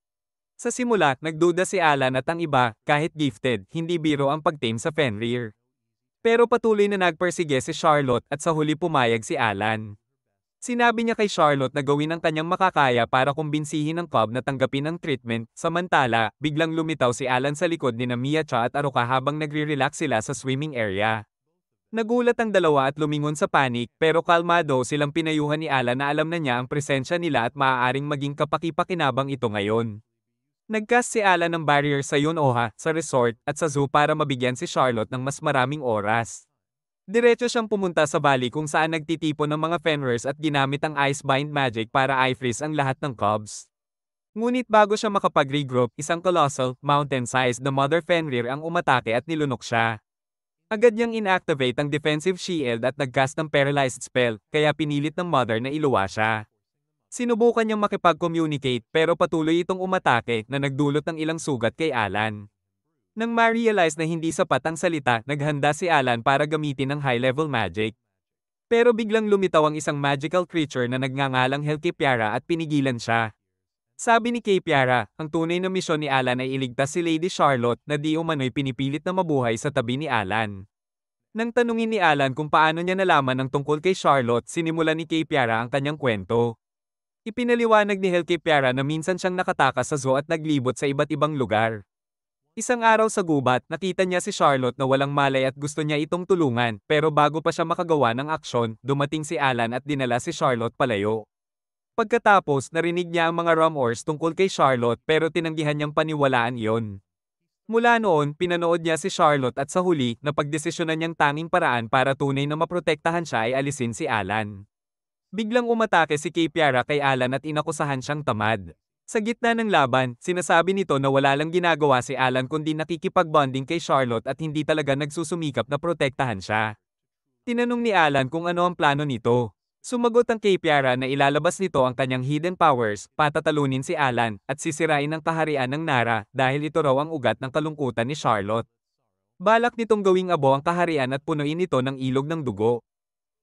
Sa simula, nagduda si Alan at ang iba, kahit gifted, hindi biro ang pag-tame sa Fenrir. Pero patuloy na nagpersige si Charlotte at sa huli pumayag si Alan. Sinabi niya kay Charlotte na gawin ang kanyang makakaya para kumbinsihin ang cub na tanggapin ang treatment, samantala, biglang lumitaw si Alan sa likod ni Miacha at Aruka habang nagre-relax sila sa swimming area. Nagulat ang dalawa at lumingon sa panik, pero kalmado silang pinayuhan ni Alan na alam na niya ang presensya nila at maaaring maging kapaki-pakinabang ito ngayon. Nagcast si Alan ng barrier sa Yonoha, sa resort, at sa zoo para mabigyan si Charlotte ng mas maraming oras. Diretso siyang pumunta sa valley kung saan nagtitipon ng mga Fenrirs at ginamit ang Icebind magic para i-freeze ang lahat ng cubs. Ngunit bago siya makapag-regroup, isang colossal, mountain-sized na Mother Fenrir ang umatake at nilunok siya. Agad niyang inactivate ang defensive shield at nagcast ng paralyzed spell, kaya pinilit ng Mother na iluwa siya. Sinubukan niyang makipag-communicate pero patuloy itong umatake na nagdulot ng ilang sugat kay Alan. Nang ma-realize na hindi sapat ang salita, naghanda si Alan para gamitin ang high-level magic. Pero biglang lumitaw ang isang magical creature na nagngangalang Helkipiara at pinigilan siya. Sabi ni Kipiara, ang tunay na misyon ni Alan ay iligtas si Lady Charlotte na di umano'y pinipilit na mabuhay sa tabi ni Alan. Nang tanungin ni Alan kung paano niya nalaman ang tungkol kay Charlotte, sinimula ni Kipiara ang kanyang kwento. Ipinaliwanag ni Helkipiara na minsan siyang nakatakas sa zoo at naglibot sa iba't ibang lugar. Isang araw sa gubat, nakita niya si Charlotte na walang malay at gusto niya itong tulungan, pero bago pa siya makagawa ng aksyon, dumating si Alan at dinala si Charlotte palayo. Pagkatapos, narinig niya ang mga rumors tungkol kay Charlotte pero tinanggihan niyang paniwalaan iyon. Mula noon, pinanood niya si Charlotte at sa huli, napagdesisyonan niyang tanging paraan para tunay na maprotektahan siya ay alisin si Alan. Biglang umatake si Kipiara kay Alan at inakusahan siyang tamad. Sa gitna ng laban, sinasabi nito na wala lang ginagawa si Alan kundi nakikipag-bonding kay Charlotte at hindi talaga nagsusumikap na protektahan siya. Tinanong ni Alan kung ano ang plano nito. Sumagot ang Kipiara na ilalabas nito ang kanyang hidden powers, patatalunin si Alan, at sisirain ang kaharian ng Nara dahil ito raw ang ugat ng kalungkutan ni Charlotte. Balak nitong gawing abo ang kaharian at punuin ito ng ilog ng dugo.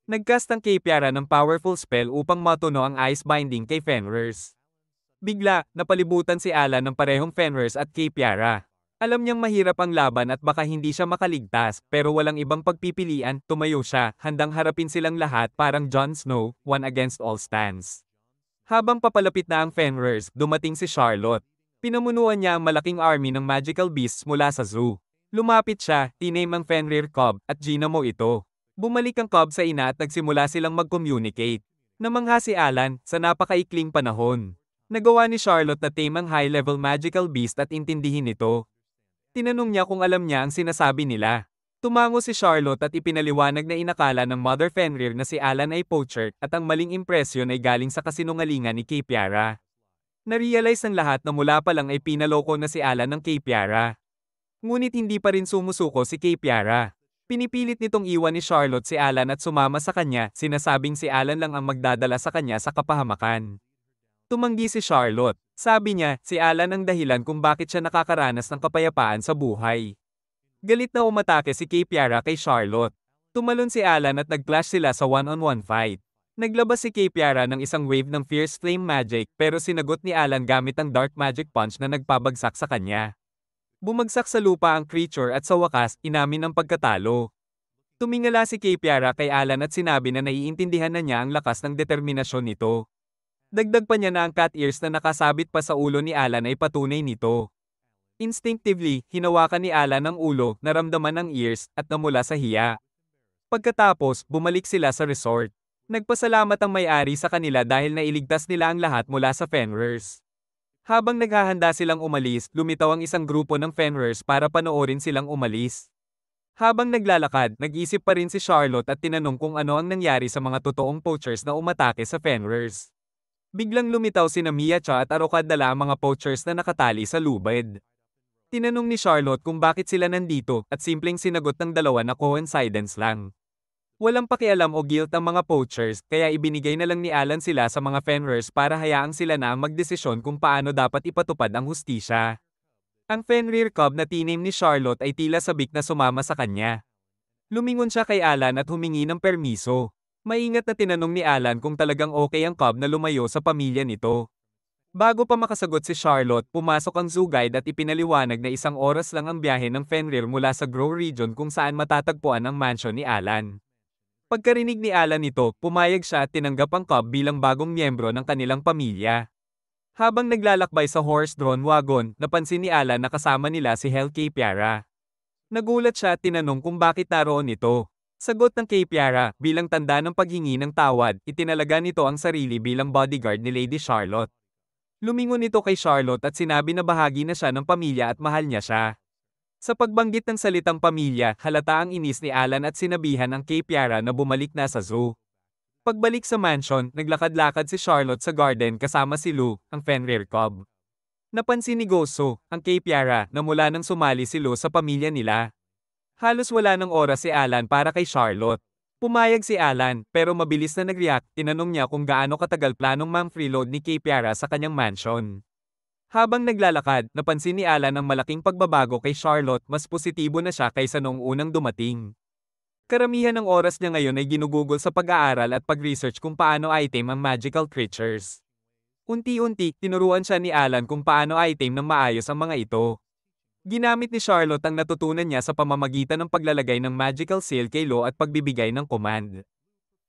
Nagcast ang Kipiara ng powerful spell upang matuno ang ice binding kay Fenrirs. Bigla, napalibutan si Alan ng parehong Fenrirs at Kipiara. Alam niyang mahirap ang laban at baka hindi siya makaligtas, pero walang ibang pagpipilian, tumayo siya, handang harapin silang lahat parang Jon Snow, one against all stands. Habang papalapit na ang Fenrirs, dumating si Charlotte. Pinamunuan niya ang malaking army ng magical beasts mula sa zoo. Lumapit siya, tiname ang Fenrir cub, at ginamo ito. Bumalik ang cub sa ina at nagsimula silang mag-communicate. Namangha si Alan, sa napakaikling panahon. Nagawa ni Charlotte na tame ang high-level magical beast at intindihin ito. Tinanong niya kung alam niya ang sinasabi nila. Tumango si Charlotte at ipinaliwanag na inakala ng Mother Fenrir na si Alan ay poacher at ang maling impresyon ay galing sa kasinungalingan ni Kipiara. Narealize ng lahat na mula pa lang ay pinaloko na si Alan ng Kipiara. Ngunit hindi pa rin sumusuko si Kipiara. Pinipilit nitong iwan ni Charlotte si Alan at sumama sa kanya, sinasabing si Alan lang ang magdadala sa kanya sa kapahamakan. Tumanggi si Charlotte. Sabi niya, si Alan ang dahilan kung bakit siya nakakaranas ng kapayapaan sa buhay. Galit na umatake si Kipiara kay Charlotte. Tumalon si Alan at nag-clash sila sa one-on-one fight. Naglabas si Kipiara ng isang wave ng fierce flame magic pero sinagot ni Alan gamit ang dark magic punch na nagpabagsak sa kanya. Bumagsak sa lupa ang creature at sa wakas, inamin ang pagkatalo. Tumingala si Kiara kay Alan at sinabi na naiintindihan na niya ang lakas ng determinasyon nito. Dagdag pa niya na ang cat ears na nakasabit pa sa ulo ni Alan ay patunay nito. Instinctively, hinawakan ni Alan ang ulo, naramdaman ang ears, at namula sa hiya. Pagkatapos, bumalik sila sa resort. Nagpasalamat ang may-ari sa kanila dahil nailigtas nila ang lahat mula sa Fenrir's. Habang naghahanda silang umalis, lumitaw ang isang grupo ng Fenrir's para panoorin silang umalis. Habang naglalakad, nag-isip pa rin si Charlotte at tinanong kung ano ang nangyari sa mga totoong poachers na umatake sa Fenrir's. Biglang lumitaw sina Miacha at Arokad dala ang mga poachers na nakatali sa lubid. Tinanong ni Charlotte kung bakit sila nandito at simpleng sinagot ng dalawa na coincidence lang. Walang pakialam o guilt ang mga poachers kaya ibinigay na lang ni Alan sila sa mga Fenrir's para hayaang sila na ang magdesisyon kung paano dapat ipatupad ang hustisya. Ang Fenrir cub na tiname ni Charlotte ay tila sabik na sumama sa kanya. Lumingon siya kay Alan at humingi ng permiso. Maingat na tinanong ni Alan kung talagang okay ang cub na lumayo sa pamilya nito. Bago pa makasagot si Charlotte, pumasok ang zoo guide at ipinaliwanag na 1 oras lang ang biyahe ng Fenrir mula sa Grow region kung saan matatagpuan ang mansion ni Alan. Pagkarinig ni Alan nito, pumayag siya at tinanggap ang cub bilang bagong miyembro ng kanilang pamilya. Habang naglalakbay sa horse-drawn wagon, napansin ni Alan na kasama nila si Hel Kiara. Nagulat siya at tinanong kung bakit naroon ito. Sagot ng Kiara, bilang tanda ng paghingi ng tawad, itinalaga nito ang sarili bilang bodyguard ni Lady Charlotte. Lumingon ito kay Charlotte at sinabi na bahagi na siya ng pamilya at mahal niya siya. Sa pagbanggit ng salitang pamilya, halata ang inis ni Alan at sinabihan ang Kiara na bumalik na sa zoo. Pagbalik sa mansion, naglakad-lakad si Charlotte sa garden kasama si Lou, ang Fenrir cub. Napansin ni Goso, ang Kiara, na mula nang sumali si Lou sa pamilya nila. Halos wala ng oras si Alan para kay Charlotte. Pumayag si Alan, pero mabilis na nag-react, tinanong niya kung gaano katagal planong mang-freeload ni Kiara sa kanyang mansion. Habang naglalakad, napansin ni Alan ang malaking pagbabago kay Charlotte, mas positibo na siya kaysa noong unang dumating. Karamihan ng oras niya ngayon ay ginugugol sa pag-aaral at pag-research kung paano item ang magical creatures. Unti-unti, tinuruan siya ni Alan kung paano item ng maayos ang mga ito. Ginamit ni Charlotte ang natutunan niya sa pamamagitan ng paglalagay ng magical seal kay Lo at pagbibigay ng command.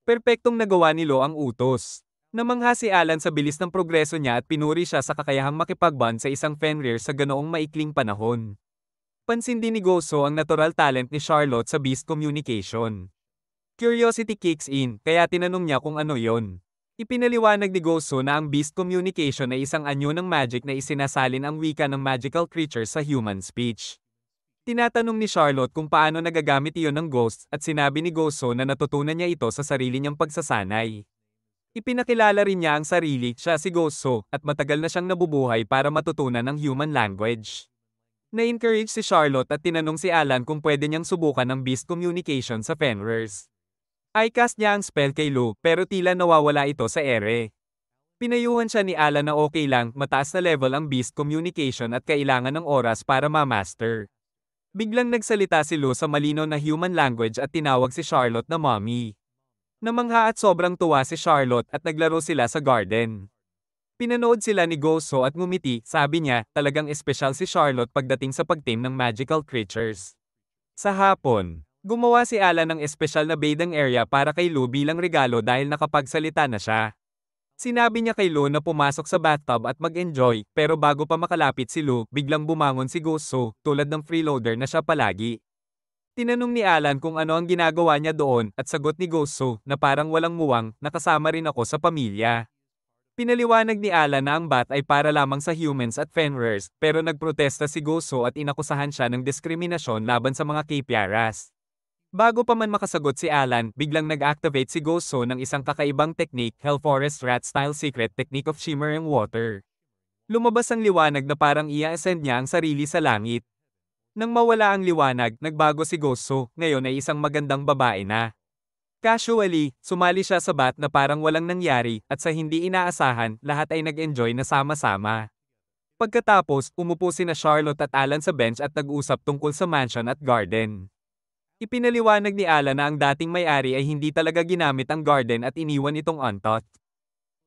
Perpektong nagawa ni Lo ang utos. Namangha si Alan sa bilis ng progreso niya at pinuri siya sa kakayahang makipagbond sa isang Fenrir sa ganoong maikling panahon. Pansin din ni Goso ang natural talent ni Charlotte sa beast communication. Curiosity kicks in, kaya tinanong niya kung ano yon. Ipinaliwanag ni Goso na ang beast communication ay isang anyo ng magic na isinasalin ang wika ng magical creatures sa human speech. Tinatanong ni Charlotte kung paano nagagamit iyon ng ghosts at sinabi ni Goso na natutunan niya ito sa sarili niyang pagsasanay. Ipinakilala rin niya ang sarili, siya si Goso, at matagal na siyang nabubuhay para matutunan ng human language. Na-encourage si Charlotte at tinanong si Alan kung pwede niyang subukan ang beast communication sa Fenrir's. I-cast niya ang spell kay Lou, pero tila nawawala ito sa ere. Pinayuhan siya ni Alan na okay lang, mataas na level ang beast communication at kailangan ng oras para ma-master. Biglang nagsalita si Lou sa malinaw na human language at tinawag si Charlotte na mommy. Namangha at sobrang tuwa si Charlotte at naglaro sila sa garden. Pinanood sila ni Goso at ngumiti, sabi niya, talagang espesyal si Charlotte pagdating sa pag-tame ng magical creatures. Sa hapon, gumawa si Alan ng espesyal na bathing area para kay Lou bilang regalo dahil nakapagsalita na siya. Sinabi niya kay Lou na pumasok sa bathtub at mag-enjoy, pero bago pa makalapit si Lou, biglang bumangon si Goso, tulad ng freeloader na siya palagi. Tinanong ni Alan kung ano ang ginagawa niya doon, at sagot ni Goso, na parang walang muwang, nakasama rin ako sa pamilya. Pinaliwanag ni Alan na ang bat ay para lamang sa humans at Fenrirs, pero nagprotesta si Goso at inakusahan siya ng diskriminasyon laban sa mga Kiaras. Bago pa man makasagot si Alan, biglang nag-activate si Goso ng isang kakaibang technique, Hell Forest Rat-style secret technique of shimmering water. Lumabas ang liwanag na parang ia-ascend niya ang sarili sa langit. Nang mawala ang liwanag, nagbago si Goso, ngayon ay isang magandang babae na. Casually, sumali siya sa bat na parang walang nangyari, at sa hindi inaasahan, lahat ay nag-enjoy na sama-sama. Pagkatapos, umupo sina Charlotte at Alan sa bench at nag-usap tungkol sa mansion at garden. Ipinaliwanag ni Alan na ang dating may-ari ay hindi talaga ginamit ang garden at iniwan itong untouched.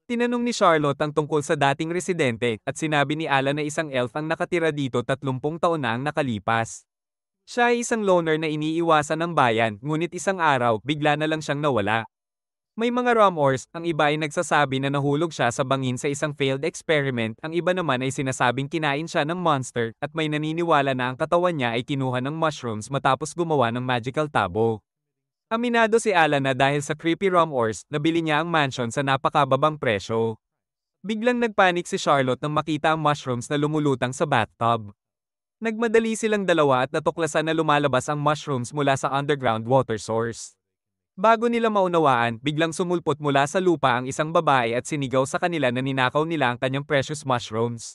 Tinanong ni Charlotte ang tungkol sa dating residente, at sinabi ni Alan na isang elf ang nakatira dito 30 taon na ang nakalipas. Siya ay isang loner na iniiwasan ng bayan, ngunit isang araw, bigla na lang siyang nawala. May mga rumors, ang iba ay nagsasabi na nahulog siya sa bangin sa isang failed experiment, ang iba naman ay sinasabing kinain siya ng monster, at may naniniwala na ang katawan niya ay kinuha ng mushrooms matapos gumawa ng magical tabo. Aminado si Alan na dahil sa creepy rumors, nabili niya ang mansion sa napakababang presyo. Biglang nagpanik si Charlotte nang makita ang mushrooms na lumulutang sa bathtub. Nagmadali silang dalawa at natuklasan na lumalabas ang mushrooms mula sa underground water source. Bago nila maunawaan, biglang sumulpot mula sa lupa ang isang babae at sinigaw sa kanila na ninakaw nila ang kanyang precious mushrooms.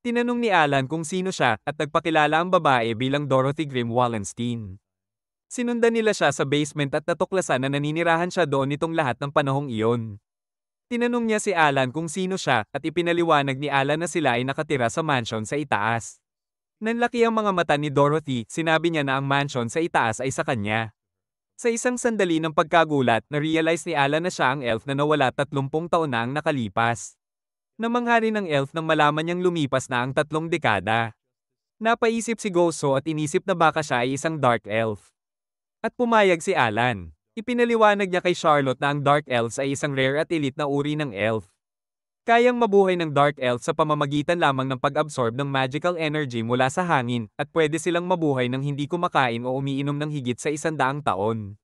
Tinanong ni Alan kung sino siya at nagpakilala ang babae bilang Dorothy Grim Wallenstein. Sinundan nila siya sa basement at natuklasan na naninirahan siya doon nitong lahat ng panahong iyon. Tinanong niya si Alan kung sino siya at ipinaliwanag ni Alan na sila ay nakatira sa mansion sa itaas. Nanlaki ang mga mata ni Dorothy, sinabi niya na ang mansion sa itaas ay sa kanya. Sa isang sandali ng pagkagulat, na-realize ni Alan na siya ang elf na nawala 30 taon na ang nakalipas. Namanghari ng elf nang malaman niyang lumipas na ang 3 dekada. Napaisip si Goso at inisip na baka siya ay isang dark elf. At pumayag si Alan. Ipinaliwanag niya kay Charlotte na ang dark elves ay isang rare at elite na uri ng elf. Kayang mabuhay ng dark elf sa pamamagitan lamang ng pag-absorb ng magical energy mula sa hangin, at pwede silang mabuhay ng hindi kumakain o umiinom ng higit sa 100 taon.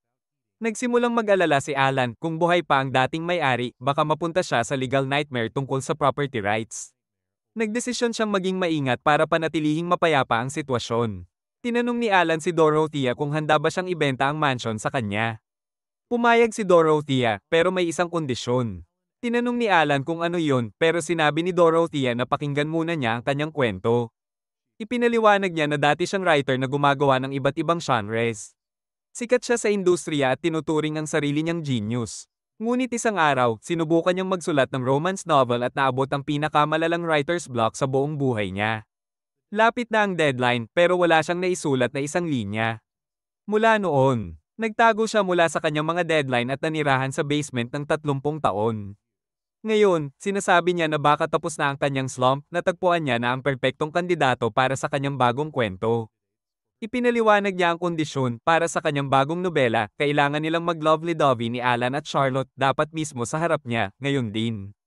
Nagsimulang mag-alala si Alan, kung buhay pa ang dating may-ari, baka mapunta siya sa legal nightmare tungkol sa property rights. Nagdesisyon siyang maging maingat para panatilihing mapayapa ang sitwasyon. Tinanong ni Alan si Dorothea kung handa ba siyang ibenta ang mansion sa kanya. Pumayag si Dorothea, pero may isang kondisyon. Tinanong ni Alan kung ano yun, pero sinabi ni Dorothea na pakinggan muna niya ang kanyang kwento. Ipinaliwanag niya na dati siyang writer na gumagawa ng iba't ibang genres. Sikat siya sa industriya at tinuturing ang sarili niyang genius. Ngunit isang araw, sinubukan niyang magsulat ng romance novel at naabot ang pinakamalalang writer's block sa buong buhay niya. Lapit na ang deadline, pero wala siyang naisulat na isang linya. Mula noon, nagtago siya mula sa kanyang mga deadline at nanirahan sa basement ng 30 taon. Ngayon, sinasabi niya na baka tapos na ang kanyang slump, natagpuan niya na ang perpektong kandidato para sa kanyang bagong kwento. Ipinaliwanag niya ang kondisyon para sa kanyang bagong nobela, kailangan nilang mag-lovely-dovey ni Alan at Charlotte, dapat mismo sa harap niya, ngayon din.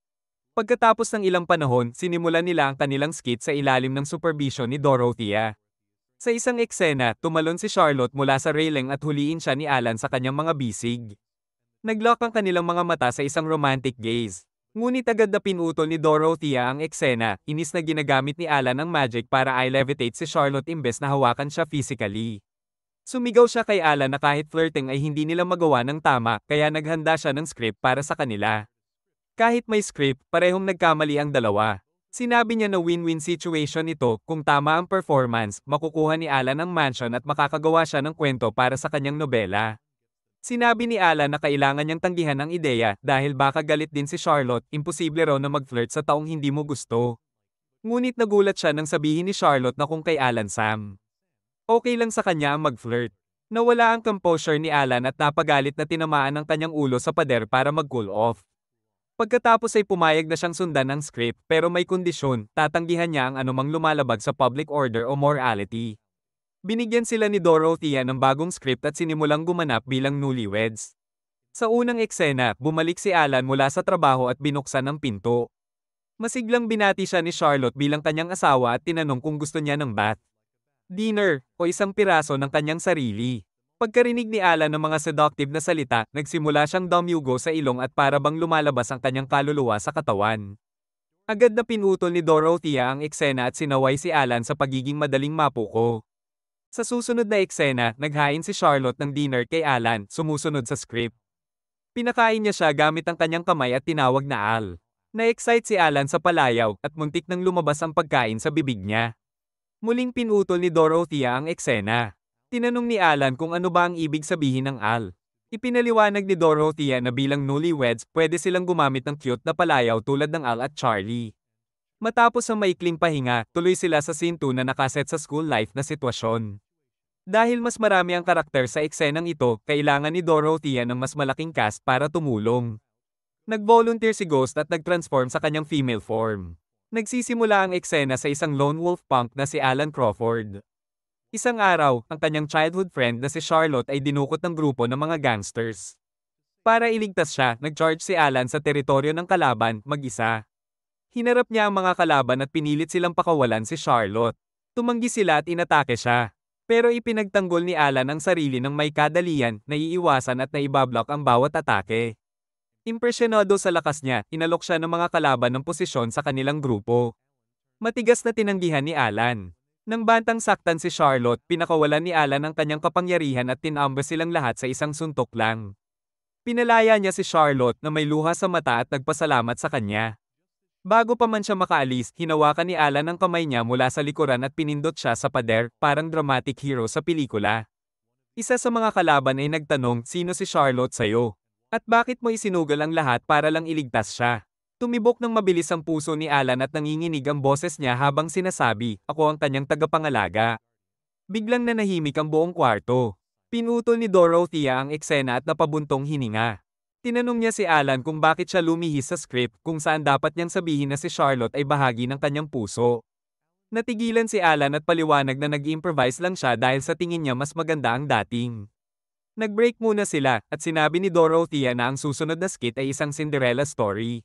Pagkatapos ng ilang panahon, sinimulan nila ang kanilang skit sa ilalim ng supervision ni Dorothea. Sa isang eksena, tumalon si Charlotte mula sa railing at huliin siya ni Alan sa kanyang mga bisig. Naglock ang kanilang mga mata sa isang romantic gaze. Ngunit agad na pinutol ni Dorothea ang eksena, inis na ginagamit ni Alan ang magic para i-levitate si Charlotte imbes na hawakan siya physically. Sumigaw siya kay Alan na kahit flirting ay hindi nila magawa ng tama, kaya naghanda siya ng script para sa kanila. Kahit may script, parehong nagkamali ang dalawa. Sinabi niya na win-win situation ito, kung tama ang performance, makukuha ni Alan ang mansion at makakagawa siya ng kwento para sa kanyang nobela. Sinabi ni Alan na kailangan niyang tanggihan ang ideya dahil baka galit din si Charlotte, imposible raw na mag-flirt sa taong hindi mo gusto. Ngunit nagulat siya nang sabihin ni Charlotte na kung kay Alan Sam. Okay lang sa kanya ang mag-flirt. Nawala ang composure ni Alan at napagalit na tinamaan ang kanyang ulo sa pader para mag-cool off. Pagkatapos ay pumayag na siyang sundan ang script, pero may kondisyon, tatanggihan niya ang anumang lumalabag sa public order o morality. Binigyan sila ni Dorothea ng bagong script at sinimulang gumanap bilang newlyweds. Sa unang eksena, bumalik si Alan mula sa trabaho at binuksan ang pinto. Masiglang binati siya ni Charlotte bilang kanyang asawa at tinanong kung gusto niya ng bath, dinner, o isang piraso ng kanyang sarili. Pagkarinig ni Alan ng mga seductive na salita, nagsimula siyang dumuyugo sa ilong at para bang lumalabas ang kanyang kaluluwa sa katawan. Agad na pinutol ni Dorothea ang eksena at sinaway si Alan sa pagiging madaling mapuko. Sa susunod na eksena, naghain si Charlotte ng dinner kay Alan, sumusunod sa script. Pinakain niya siya gamit ang kanyang kamay at tinawag na Al. Na-excite si Alan sa palayaw at muntik nang lumabas ang pagkain sa bibig niya. Muling pinutol ni Dorothea ang eksena. Tinanong ni Alan kung ano ba ang ibig sabihin ng Al. Ipinaliwanag ni Dorothea na bilang newlyweds, pwede silang gumamit ng cute na palayaw tulad ng Al at Charlie. Matapos ang maikling pahinga, tuloy sila sa scene 2 na nakaset sa school life na sitwasyon. Dahil mas marami ang karakter sa eksenang ito, kailangan ni Dorothea ng mas malaking cast para tumulong. Nag-volunteer si Ghost at nag-transform sa kanyang female form. Nagsisimula ang eksena sa isang lone wolf punk na si Alan Crawford. Isang araw, ang kanyang childhood friend na si Charlotte ay dinukot ng grupo ng mga gangsters. Para iligtas siya, nag-charge si Alan sa teritoryo ng kalaban, mag-isa. Hinarap niya ang mga kalaban at pinilit silang pakawalan si Charlotte. Tumanggi sila at inatake siya. Pero ipinagtanggol ni Alan ang sarili ng may kadalian, naiiwasan at naibablock ang bawat atake. Impresyonado sa lakas niya, inalok siya ng mga kalaban ng posisyon sa kanilang grupo. Matigas na tinanggihan ni Alan. Nang bantang saktan si Charlotte, pinakawalan ni Alan ang kanyang kapangyarihan at tinambas silang lahat sa isang suntok lang. Pinalaya niya si Charlotte na may luha sa mata at nagpasalamat sa kanya. Bago pa man siya makaalis, hinawakan ni Alan ang kamay niya mula sa likuran at pinindot siya sa pader, parang dramatic hero sa pelikula. Isa sa mga kalaban ay nagtanong, sino si Charlotte sa'yo? At bakit mo isinugal ang lahat para lang iligtas siya? Tumibok ng mabilis ang puso ni Alan at nanginginig ang boses niya habang sinasabi, ako ang kanyang tagapangalaga. Biglang nanahimik ang buong kwarto. Pinutol ni Dorothea ang eksena at napabuntong hininga. Tinanong niya si Alan kung bakit siya lumihis sa script kung saan dapat niyang sabihin na si Charlotte ay bahagi ng kanyang puso. Natigilan si Alan at paliwanag na nag-improvise lang siya dahil sa tingin niya mas maganda ang dating. Nag-break muna sila at sinabi ni Dorothea na ang susunod na skit ay isang Cinderella story.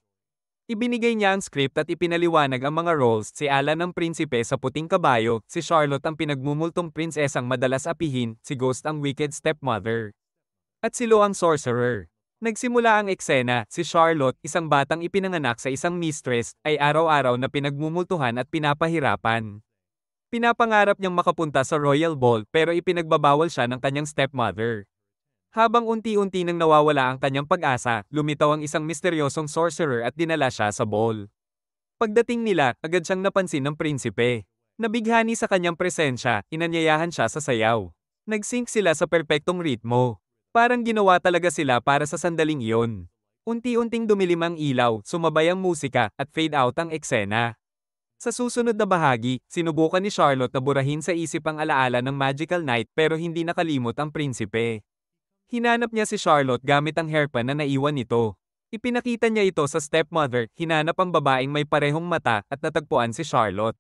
Ibinigay niya ang script at ipinaliwanag ang mga roles, si Alan ang prinsipe sa puting kabayo, si Charlotte ang pinagmumultong prinsesang madalas apihin, si Ghost ang wicked stepmother. At si Lo ang sorcerer. Nagsimula ang eksena, si Charlotte, isang batang ipinanganak sa isang mistress, ay araw-araw na pinagmumultuhan at pinapahirapan. Pinapangarap niyang makapunta sa royal ball pero ipinagbabawal siya ng kanyang stepmother. Habang unti-unti nang nawawala ang kanyang pag-asa, lumitaw ang isang misteryosong sorcerer at dinala siya sa ball. Pagdating nila, agad siyang napansin ng prinsipe. Nabighani sa kanyang presensya, inanyayahan siya sa sayaw. Nag-sync sila sa perpektong ritmo. Parang ginawa talaga sila para sa sandaling iyon. Unti-unting dumilim ang ilaw, sumabay ang musika, at fade out ang eksena. Sa susunod na bahagi, sinubukan ni Charlotte na burahin sa isip ang alaala ng magical night pero hindi nakalimot ang prinsipe. Hinanap niya si Charlotte gamit ang hairpan na naiwan nito. Ipinakita niya ito sa stepmother, hinanap ang babaeng may parehong mata at natagpuan si Charlotte.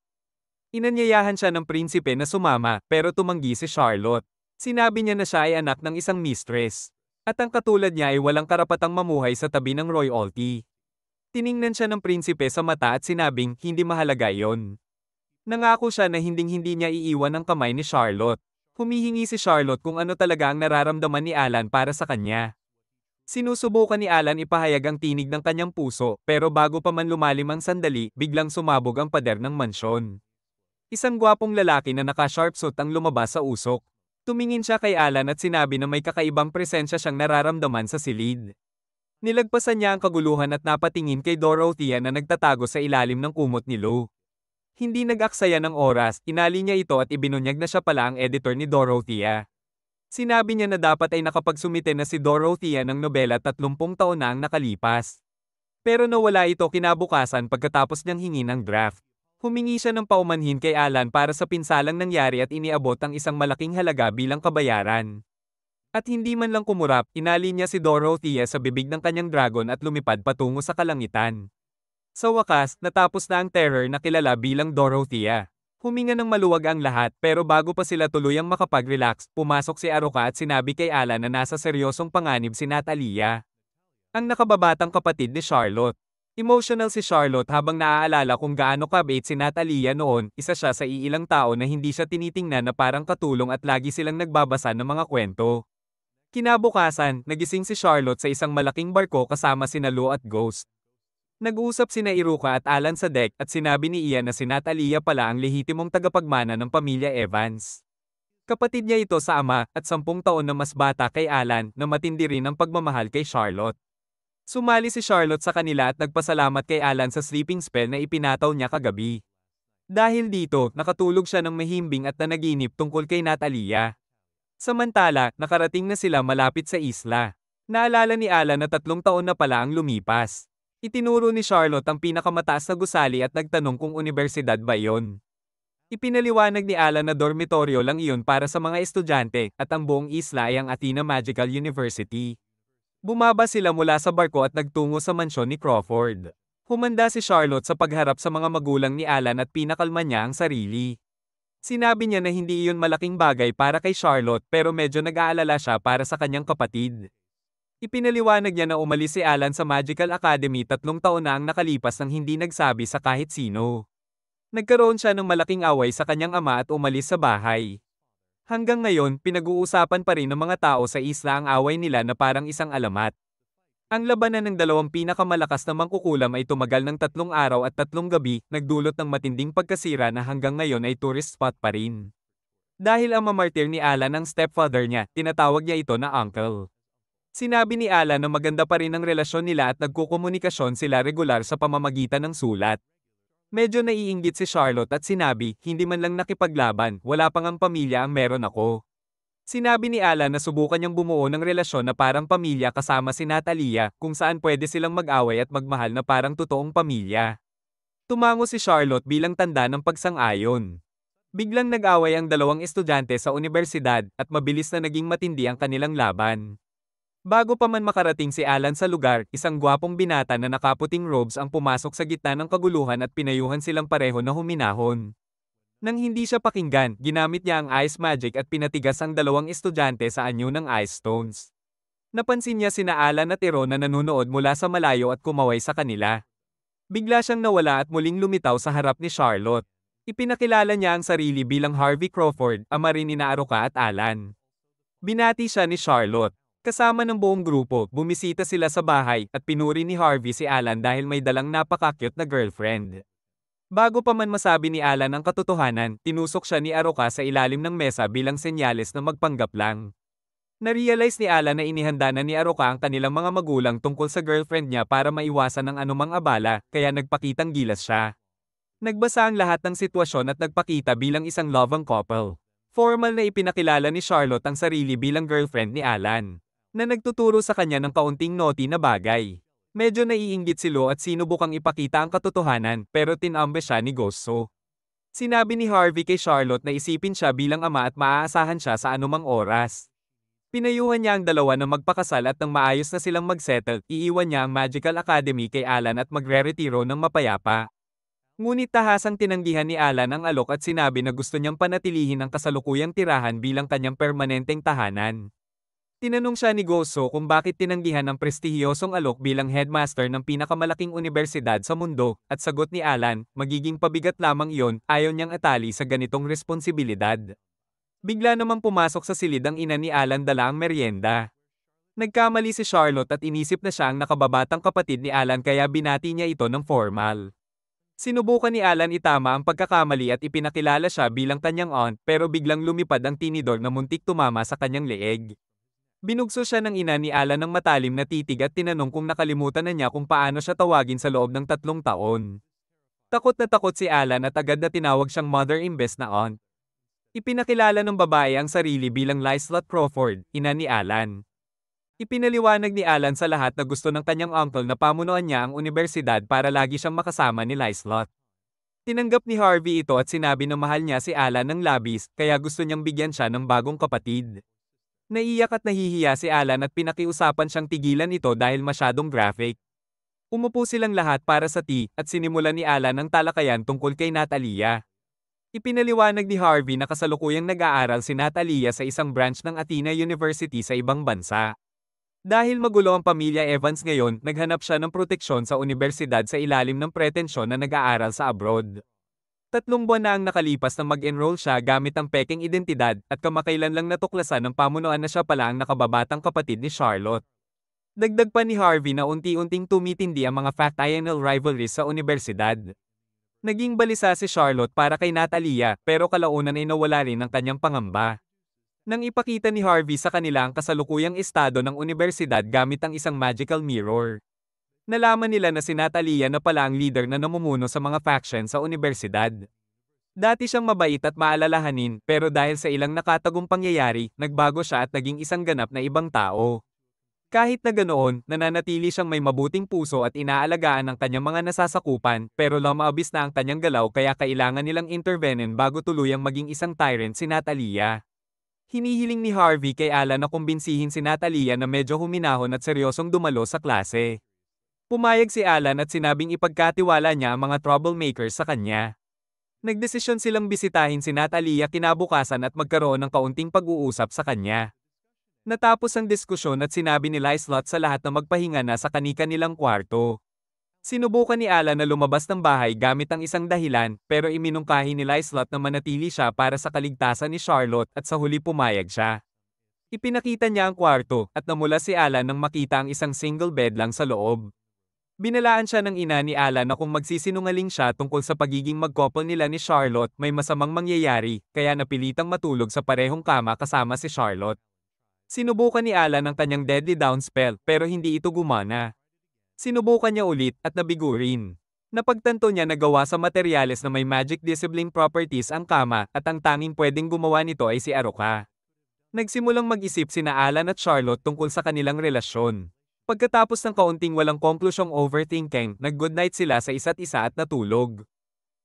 Inanyayahan siya ng prinsipe na sumama pero tumanggi si Charlotte. Sinabi niya na siya ay anak ng isang mistress. At ang katulad niya ay walang karapatang mamuhay sa tabi ng royalty. Tiningnan siya ng prinsipe sa mata at sinabing hindi mahalaga iyon. Nangako siya na hinding-hindi niya iiwan ang kamay ni Charlotte. Humihingi si Charlotte kung ano talaga ang nararamdaman ni Alan para sa kanya. Sinusubukan ni Alan ipahayag ang tinig ng kanyang puso, pero bago pa man lumalim ang sandali, biglang sumabog ang pader ng mansyon. Isang gwapong lalaki na naka-sharp suit ang lumabas sa usok. Tumingin siya kay Alan at sinabi na may kakaibang presensya siyang nararamdaman sa silid. Nilagpasan niya ang kaguluhan at napatingin kay Dorothea na nagtatago sa ilalim ng kumot ni Lo. Hindi nag-aksaya ng oras, inali niya ito at ibinunyag na siya pala ang editor ni Dorothea. Sinabi niya na dapat ay nakapagsumite na si Dorothea ng nobela 30 taon na ang nakalipas. Pero nawala ito kinabukasan pagkatapos niyang hingin ang draft. Humingi siya ng paumanhin kay Alan para sa pinsalang nangyari at iniabot ang isang malaking halaga bilang kabayaran. At hindi man lang kumurap, inali niya si Dorothea sa bibig ng kanyang dragon at lumipad patungo sa kalangitan. Sa wakas, natapos na ang terror na kilala bilang Dorothea. Huminga ng maluwag ang lahat pero bago pa sila tuluyang makapag-relax, pumasok si Aruka at sinabi kay Alan na nasa seryosong panganib si Natalia, ang nakababatang kapatid ni Charlotte. Emotional si Charlotte habang naaalala kung gaano kabait si Natalia noon, isa siya sa iilang tao na hindi siya tinitingnan na parang katulong at lagi silang nagbabasa ng mga kwento. Kinabukasan, nagising si Charlotte sa isang malaking barko kasama sina Lo at Ghost. Nag-usap sina Iruka at Alan sa deck at sinabi ni Ian na si Natalia pala ang lehitimong tagapagmana ng pamilya Evans. Kapatid niya ito sa ama at 10 taon na mas bata kay Alan na matindi rin ang pagmamahal kay Charlotte. Sumali si Charlotte sa kanila at nagpasalamat kay Alan sa sleeping spell na ipinataw niya kagabi. Dahil dito, nakatulog siya ng mahimbing at nanaginip tungkol kay Natalia. Samantala, nakarating na sila malapit sa isla. Naalala ni Alan na 3 taon na pala ang lumipas. Itinuro ni Charlotte ang pinakamataas na gusali at nagtanong kung unibersidad ba iyon. Ipinaliwanag ni Alan na dormitoryo lang iyon para sa mga estudyante at ang buong isla ay ang Athena Magical University. Bumaba sila mula sa barko at nagtungo sa mansyon ni Crawford. Humanda si Charlotte sa pagharap sa mga magulang ni Alan at pinakalma niya ang sarili. Sinabi niya na hindi iyon malaking bagay para kay Charlotte pero medyo nag-aalala siya para sa kanyang kapatid. Ipinaliwanag niya na umalis si Alan sa Magical Academy 3 taon na ang nakalipas nang hindi nagsabi sa kahit sino. Nagkaroon siya ng malaking away sa kanyang ama at umalis sa bahay. Hanggang ngayon, pinag-uusapan pa rin ng mga tao sa isla ang away nila na parang isang alamat. Ang labanan ng dalawang pinakamalakas na mangkukulam ay tumagal ng 3 araw at 3 gabi, nagdulot ng matinding pagkasira na hanggang ngayon ay tourist spot pa rin. Dahil ang mamartir ni Alan ang stepfather niya, tinatawag niya ito na uncle. Sinabi ni Alan na maganda pa rin ang relasyon nila at nagkukomunikasyon sila regular sa pamamagitan ng sulat. Medyo naiinggit si Charlotte at sinabi, hindi man lang nakipaglaban, wala pang ang pamilya ang meron ako. Sinabi ni Alan na subukan niyang bumuo ng relasyon na parang pamilya kasama si Natalia, kung saan pwede silang mag-away at magmahal na parang totoong pamilya. Tumango si Charlotte bilang tanda ng pagsang-ayon. Biglang nag-away ang dalawang estudyante sa unibersidad at mabilis na naging matindi ang kanilang laban. Bago pa man makarating si Alan sa lugar, isang gwapong binata na nakaputing robes ang pumasok sa gitna ng kaguluhan at pinayuhan silang pareho na huminahon. Nang hindi siya pakinggan, ginamit niya ang ice magic at pinatigas ang dalawang estudyante sa anyo ng ice stones. Napansin niya sina Alan at Ero na nanunood mula sa malayo at kumaway sa kanila. Bigla siyang nawala at muling lumitaw sa harap ni Charlotte. Ipinakilala niya ang sarili bilang Harvey Crawford, ama rin ni Aruka at Alan. Binati siya ni Charlotte. Kasama ng buong grupo, bumisita sila sa bahay at pinuri ni Harvey si Alan dahil may dalang napaka-cute na girlfriend. Bago pa man masabi ni Alan ang katotohanan, tinusok siya ni Aruka sa ilalim ng mesa bilang senyales na magpanggap lang. Narealize ni Alan na inihanda na ni Aruka ang kanilang mga magulang tungkol sa girlfriend niya para maiwasan ang anumang abala, kaya nagpakitang gilas siya. Nagbasa ang lahat ng sitwasyon at nagpakita bilang isang loving couple. Formal na ipinakilala ni Charlotte ang sarili bilang girlfriend ni Alan, na nagtuturo sa kanya ng kaunting naughty na bagay. Medyo naiinggit si Lo at sinubukang ipakita ang katotohanan pero tinambe siya ni Gosso. Sinabi ni Harvey kay Charlotte na isipin siya bilang ama at maaasahan siya sa anumang oras. Pinayuhan niya ang dalawa na magpakasal at nang maayos na silang magsettle, iiwan niya ang Magical Academy kay Alan at magre-retiro ng mapayapa. Ngunit tahasang tinanggihan ni Alan ang alok at sinabi na gusto niyang panatilihin ang kasalukuyang tirahan bilang kanyang permanenteng tahanan. Tinanong siya ni Gosso kung bakit tinanggihan ang prestihiyosong alok bilang headmaster ng pinakamalaking unibersidad sa mundo, at sagot ni Alan, magiging pabigat lamang iyon, ayaw niyang atali sa ganitong responsibilidad. Bigla namang pumasok sa silid ang ina ni Alan dala ang merienda. Nagkamali si Charlotte at inisip na siya ang nakababatang kapatid ni Alan kaya binati niya ito ng formal. Sinubukan ni Alan itama ang pagkakamali at ipinakilala siya bilang kanyang aunt pero biglang lumipad ang tinidor na muntik tumama sa kanyang leeg. Binugso siya ng ina ni Alan ng matalim na titig at tinanong kung nakalimutan na niya kung paano siya tawagin sa loob ng 3 taon. Takot na takot si Alan at agad na tinawag siyang mother imbes na aunt. Ipinakilala ng babae ang sarili bilang Liselott Crawford, ina ni Alan. Ipinaliwanag ni Alan sa lahat na gusto ng kanyang uncle na pamunuan niya ang unibersidad para lagi siyang makasama ni Liselott. Tinanggap ni Harvey ito at sinabi na mahal niya si Alan ng labis, kaya gusto niyang bigyan siya ng bagong kapatid. Naiyak at nahihiya si Alan at pinakiusapan siyang tigilan ito dahil masyadong graphic. Umupo silang lahat para sa tea at sinimulan ni Alan ang talakayan tungkol kay Natalia. Ipinaliwanag ni Harvey na kasalukuyang nag-aaral si Natalia sa isang branch ng Athena University sa ibang bansa. Dahil magulo ang pamilya Evans ngayon, naghanap siya ng proteksyon sa unibersidad sa ilalim ng pretensyon na nag-aaral sa abroad. 3 buwan na ang nakalipas na mag-enroll siya gamit ang peking identidad at kamakailan lang natuklasan ng pamunuan na siya pala ang nakababatang kapatid ni Charlotte. Dagdag pa ni Harvey na unti-unting tumitindi ang mga factional rivalries sa unibersidad. Naging balisa si Charlotte para kay Natalia pero kalaunan ay nawala rin ang kanyang pangamba. Nang ipakita ni Harvey sa kanila ang kasalukuyang estado ng unibersidad gamit ang isang magical mirror. Nalaman nila na si Natalia na pala ang leader na namumuno sa mga faction sa unibersidad. Dati siyang mabait at maalalahanin pero dahil sa ilang nakatagong pangyayari, nagbago siya at naging isang ganap na ibang tao. Kahit na ganoon, nananatili siyang may mabuting puso at inaalagaan ang kanyang mga nasasakupan pero lumaabis na ang kanyang galaw kaya kailangan nilang intervenin bago tuluyang maging isang tyrant si Natalia. Hinihiling ni Harvey kay Alan na kumbinsihin si Natalia na medyo huminahon at seryosong dumalo sa klase. Pumayag si Alan at sinabing ipagkatiwala niya ang mga troublemakers sa kanya. Nagdesisyon silang bisitahin si Natalia kinabukasan at magkaroon ng kaunting pag-uusap sa kanya. Natapos ang diskusyon at sinabi ni Lizelot sa lahat na magpahinga na sa kani-kanilang kwarto. Sinubukan ni Alan na lumabas ng bahay gamit ang isang dahilan, pero iminungkahi ni Lizelot na manatili siya para sa kaligtasan ni Charlotte at sa huli pumayag siya. Ipinakita niya ang kwarto at namula si Alan nang makita ang isang single bed lang sa loob. Binalaan siya ng ina ni Alan na kung magsisinungaling siya tungkol sa pagiging mag-couple nila ni Charlotte may masamang mangyayari, kaya napilitang matulog sa parehong kama kasama si Charlotte. Sinubukan ni Alan ang kanyang deadly down spell pero hindi ito gumana. Sinubukan niya ulit at nabigo rin. Napagtanto niya na gawa sa materyales na may magic disabling properties ang kama at ang tanging pwedeng gumawa nito ay si Aruka. Nagsimulang mag-isip sina Alan at Charlotte tungkol sa kanilang relasyon. Pagkatapos ng kaunting walang konklusyong overthinking, nag-goodnight sila sa isa't isa at natulog.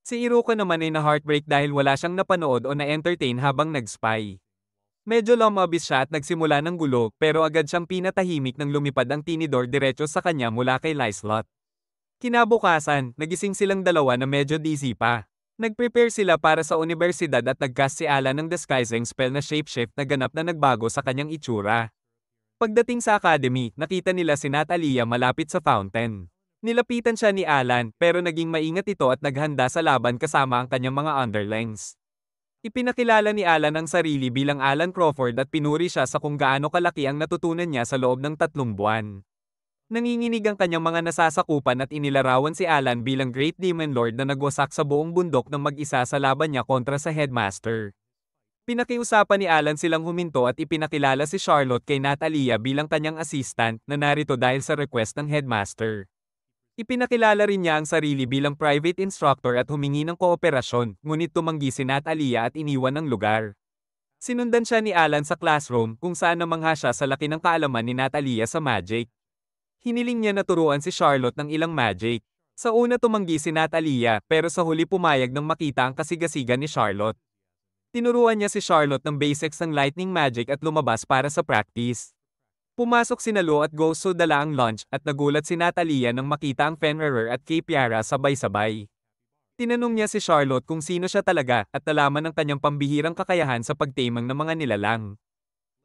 Si Iruka naman ay na-heartbreak dahil wala siyang napanood o na-entertain habang nag-spy. Medyo lumabis siya at nagsimula ng gulo pero agad siyang pinatahimik nang lumipad ang tinidor diretso sa kanya mula kay Lizelot. Kinabukasan, nagising silang dalawa na medyo dizzy pa. Nag-prepare sila para sa unibersidad at nag-cast si Alan ng disguising spell na shapeshift na ganap na nagbago sa kanyang itsura. Pagdating sa academy, nakita nila si Natalia malapit sa fountain. Nilapitan siya ni Alan pero naging maingat ito at naghanda sa laban kasama ang kanyang mga underlings. Ipinakilala ni Alan ang sarili bilang Alan Crawford at pinuri siya sa kung gaano kalaki ang natutunan niya sa loob ng 3 buwan. Nanginginig ang kanyang mga nasasakupan at inilarawan si Alan bilang Great Demon Lord na nagwasak sa buong bundok ng mag-isa sa laban niya kontra sa Headmaster. Pinakiusapan ni Alan silang huminto at ipinakilala si Charlotte kay Natalia bilang kanyang assistant na narito dahil sa request ng Headmaster. Ipinakilala rin niya ang sarili bilang private instructor at humingi ng kooperasyon, ngunit tumanggi si Natalia at iniwan ang lugar. Sinundan siya ni Alan sa classroom kung saan namangha siya sa laki ng kaalaman ni Natalia sa magic. Hiniling niya na turuan si Charlotte ng ilang magic. Sa una tumanggi si Natalia pero sa huli pumayag nang makita ang kasigasigan ni Charlotte. Tinuruan niya si Charlotte ng basics ng lightning magic at lumabas para sa practice. Pumasok sina Lo at Goso dala ang lunch at nagulat si Natalia nang makita ang Fenrir at kay Piara sabay-sabay. Tinanong niya si Charlotte kung sino siya talaga at nalaman ng kanyang pambihirang kakayahan sa pagtamang ng mga nilalang.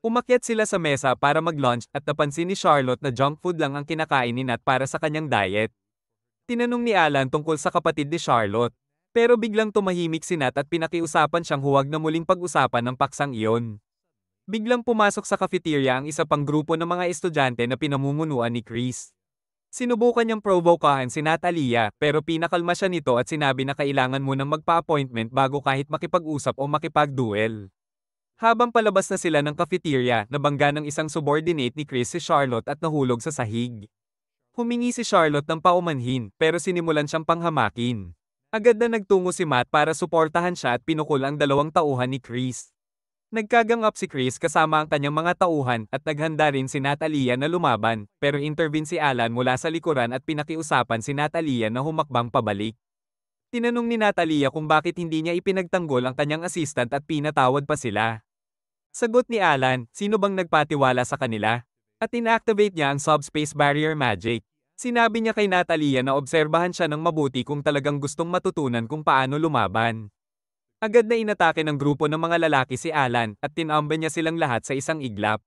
Umakyat sila sa mesa para mag-lunch at napansin ni Charlotte na junk food lang ang kinakain ni Nat para sa kanyang diet. Tinanong ni Alan tungkol sa kapatid ni Charlotte. Pero biglang tumahimik si Nat at pinakiusapan siyang huwag na muling pag-usapan ng paksang iyon. Biglang pumasok sa cafeteria ang isa pang grupo ng mga estudyante na pinamumunuan ni Chris. Sinubukan niyang provokahan si Natalia pero pinakalma siya nito at sinabi na kailangan munang magpa-appointment bago kahit makipag-usap o makipag-duel. Habang palabas na sila ng cafeteria, nabangga ng isang subordinate ni Chris si Charlotte at nahulog sa sahig. Humingi si Charlotte ng paumanhin pero sinimulan siyang panghamakin. Agad na nagtungo si Matt para suportahan siya at pinukol ang 2 tauhan ni Chris. Nagkagang-up si Chris kasama ang kanyang mga tauhan at naghanda rin si Natalia na lumaban, pero intervene si Alan mula sa likuran at pinakiusapan si Natalia na humakbang pabalik. Tinanong ni Natalia kung bakit hindi niya ipinagtanggol ang kanyang assistant at pinatawad pa sila. Sagot ni Alan, sino bang nagpatiwala sa kanila? At inactivate niya ang subspace barrier magic. Sinabi niya kay Natalia na obserbahan siya ng mabuti kung talagang gustong matutunan kung paano lumaban. Agad na inatake ng grupo ng mga lalaki si Alan at tinamban niya silang lahat sa isang iglap.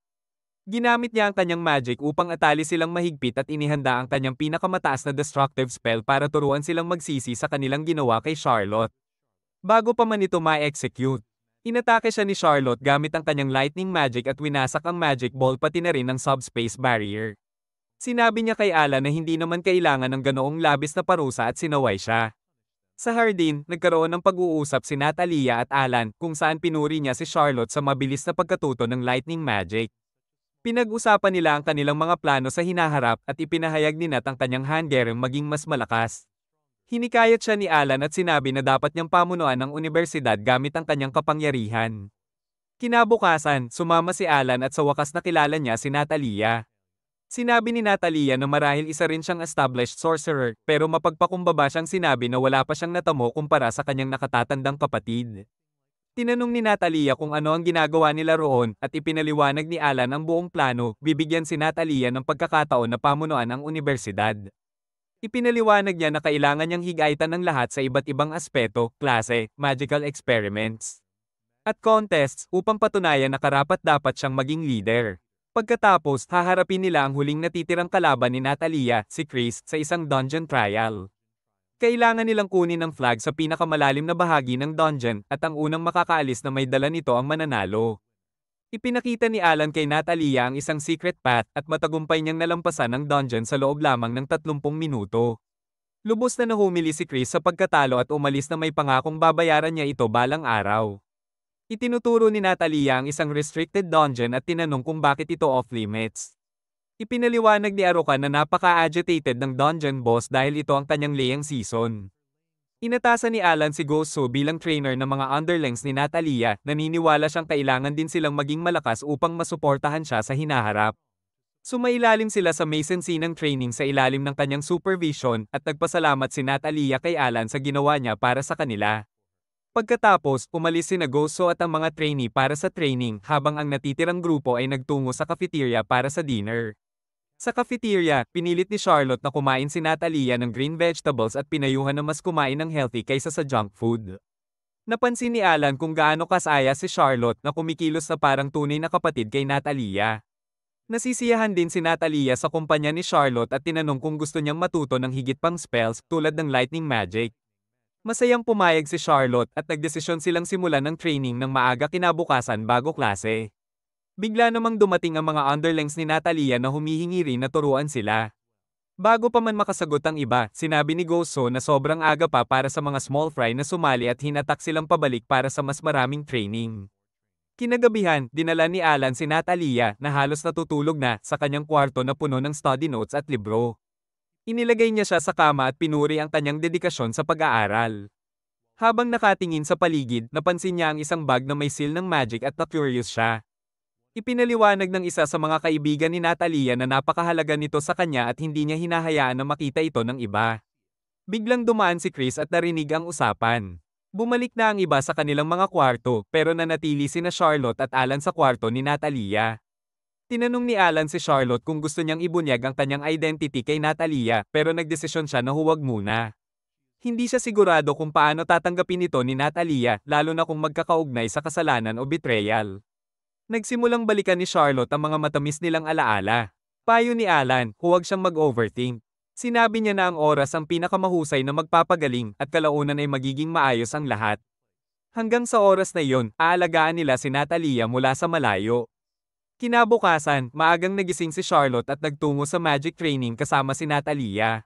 Ginamit niya ang kanyang magic upang atali silang mahigpit at inihanda ang kanyang pinakamataas na destructive spell para turuan silang magsisi sa kanilang ginawa kay Charlotte. Bago pa man ito ma-execute, inatake siya ni Charlotte gamit ang kanyang lightning magic at winasak ang magic ball pati na rin ang subspace barrier. Sinabi niya kay Alan na hindi naman kailangan ng ganoong labis na parusa at sinaway siya. Sa hardin, nagkaroon ng pag-uusap si Natalia at Alan kung saan pinuri niya si Charlotte sa mabilis na pagkatuto ng lightning magic. Pinag-usapan nila ang kanilang mga plano sa hinaharap at ipinahayag ni Nat ang kanyang handgerem maging mas malakas. Hinikayat siya ni Alan at sinabi na dapat niyang pamunuan ang unibersidad gamit ang kanyang kapangyarihan. Kinabukasan, sumama si Alan at sa wakas nakilala niya si Natalia. Sinabi ni Natalia na marahil isa rin siyang established sorcerer, pero mapagpakumbaba siyang sinabi na wala pa siyang natamo kumpara sa kanyang nakatatandang kapatid. Tinanong ni Natalia kung ano ang ginagawa nila roon at ipinaliwanag ni Alan ang buong plano, bibigyan si Natalia ng pagkakataon na pamunuan ang unibersidad. Ipinaliwanag niya na kailangan niyang higaitan ng lahat sa iba't ibang aspeto, klase, magical experiments, at contests upang patunayan na karapat-dapat siyang maging leader. Pagkatapos, haharapin nila ang huling natitirang kalaban ni Natalia, si Chris, sa isang dungeon trial. Kailangan nilang kunin ang flag sa pinakamalalim na bahagi ng dungeon at ang unang makakaalis na may dala nito ang mananalo. Ipinakita ni Alan kay Natalia ang isang secret path at matagumpay niyang nalampasan ang dungeon sa loob lamang ng 30 minuto. Lubos na nahumili si Chris sa pagkatalo at umalis na may pangakong babayaran niya ito balang araw. Itinuturo ni Natalia ang isang restricted dungeon at tinanong kung bakit ito off-limits. Ipinaliwanag ni Aruka na napaka-agitated ng dungeon boss dahil ito ang kanyang layang season. Inatasan ni Alan si Gosu bilang trainer ng mga underlings ni Natalia, naniniwala siyang kailangan din silang maging malakas upang masuportahan siya sa hinaharap. Sumailalim sila sa maysensinang training sa ilalim ng kanyang supervision at nagpasalamat si Natalia kay Alan sa ginawa niya para sa kanila. Pagkatapos, umalis sina Gosu at ang mga trainee para sa training habang ang natitirang grupo ay nagtungo sa cafeteria para sa dinner. Sa cafeteria, pinilit ni Charlotte na kumain si Natalia ng green vegetables at pinayuhan na mas kumain ng healthy kaysa sa junk food. Napansin ni Alan kung gaano kasaya si Charlotte na kumikilos na parang tunay na kapatid kay Natalia. Nasisiyahan din si Natalia sa kumpanya ni Charlotte at tinanong kung gusto niyang matuto ng higit pang spells tulad ng lightning magic. Masayang pumayag si Charlotte at nagdesisyon silang simulan ng training ng maaga kinabukasan bago klase. Bigla namang dumating ang mga underlings ni Natalia na humihingi rin na turuan sila. Bago pa man makasagot ang iba, sinabi ni Gosu na sobrang aga pa para sa mga small fry na sumali at hinatak silang pabalik para sa mas maraming training. Kinagabihan, dinala ni Alan si Natalia na halos natutulog na sa kanyang kwarto na puno ng study notes at libro. Inilagay niya siya sa kama at pinuri ang kanyang dedikasyon sa pag-aaral. Habang nakatingin sa paligid, napansin niya ang isang bag na may seal ng magic at na-curious siya. Ipinaliwanag ng isa sa mga kaibigan ni Natalia na napakahalaga nito sa kanya at hindi niya hinahayaan na makita ito ng iba. Biglang dumaan si Chris at narinig ang usapan. Bumalik na ang iba sa kanilang mga kwarto pero nanatili sina Charlotte at Alan sa kwarto ni Natalia. Tinanong ni Alan si Charlotte kung gusto niyang ibunyag ang kanyang identity kay Natalia pero nagdesisyon siya na huwag muna. Hindi siya sigurado kung paano tatanggapin ito ni Natalia lalo na kung magkakaugnay sa kasalanan o betrayal. Nagsimulang balikan ni Charlotte ang mga matamis nilang alaala. Payo ni Alan, huwag siyang mag-overthink. Sinabi niya na ang oras ang pinakamahusay na magpapagaling at kalaunan ay magiging maayos ang lahat. Hanggang sa oras na iyon, aalagaan nila si Natalia mula sa malayo. Kinabukasan, maagang nagising si Charlotte at nagtungo sa magic training kasama si Natalia.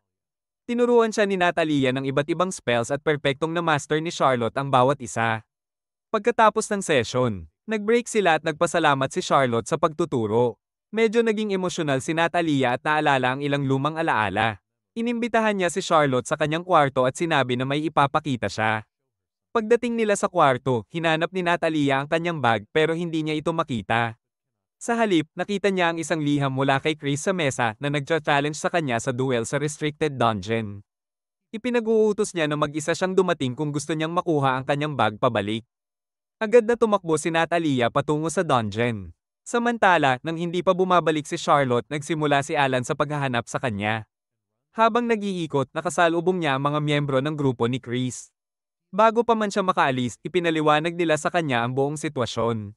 Tinuruan siya ni Natalia ng iba't ibang spells at perpektong na-master ni Charlotte ang bawat isa. Pagkatapos ng session, nag-break sila at nagpasalamat si Charlotte sa pagtuturo. Medyo naging emosyonal si Natalia at naalala ang ilang lumang alaala. Inimbitahan niya si Charlotte sa kanyang kwarto at sinabi na may ipapakita siya. Pagdating nila sa kwarto, hinanap ni Natalia ang kanyang bag pero hindi niya ito makita. Sa halip, nakita niya ang isang liham mula kay Chris sa mesa na nagcha-challenge sa kanya sa duel sa restricted dungeon. Ipinag-uutos niya na mag-isa siyang dumating kung gusto niyang makuha ang kanyang bag pabalik. Agad na tumakbo si Natalia patungo sa dungeon. Samantala, nang hindi pa bumabalik si Charlotte, nagsimula si Alan sa paghahanap sa kanya. Habang nag-iikot, nakasalubong niya ang mga miyembro ng grupo ni Chris. Bago pa man siya makaalis, ipinaliwanag nila sa kanya ang buong sitwasyon.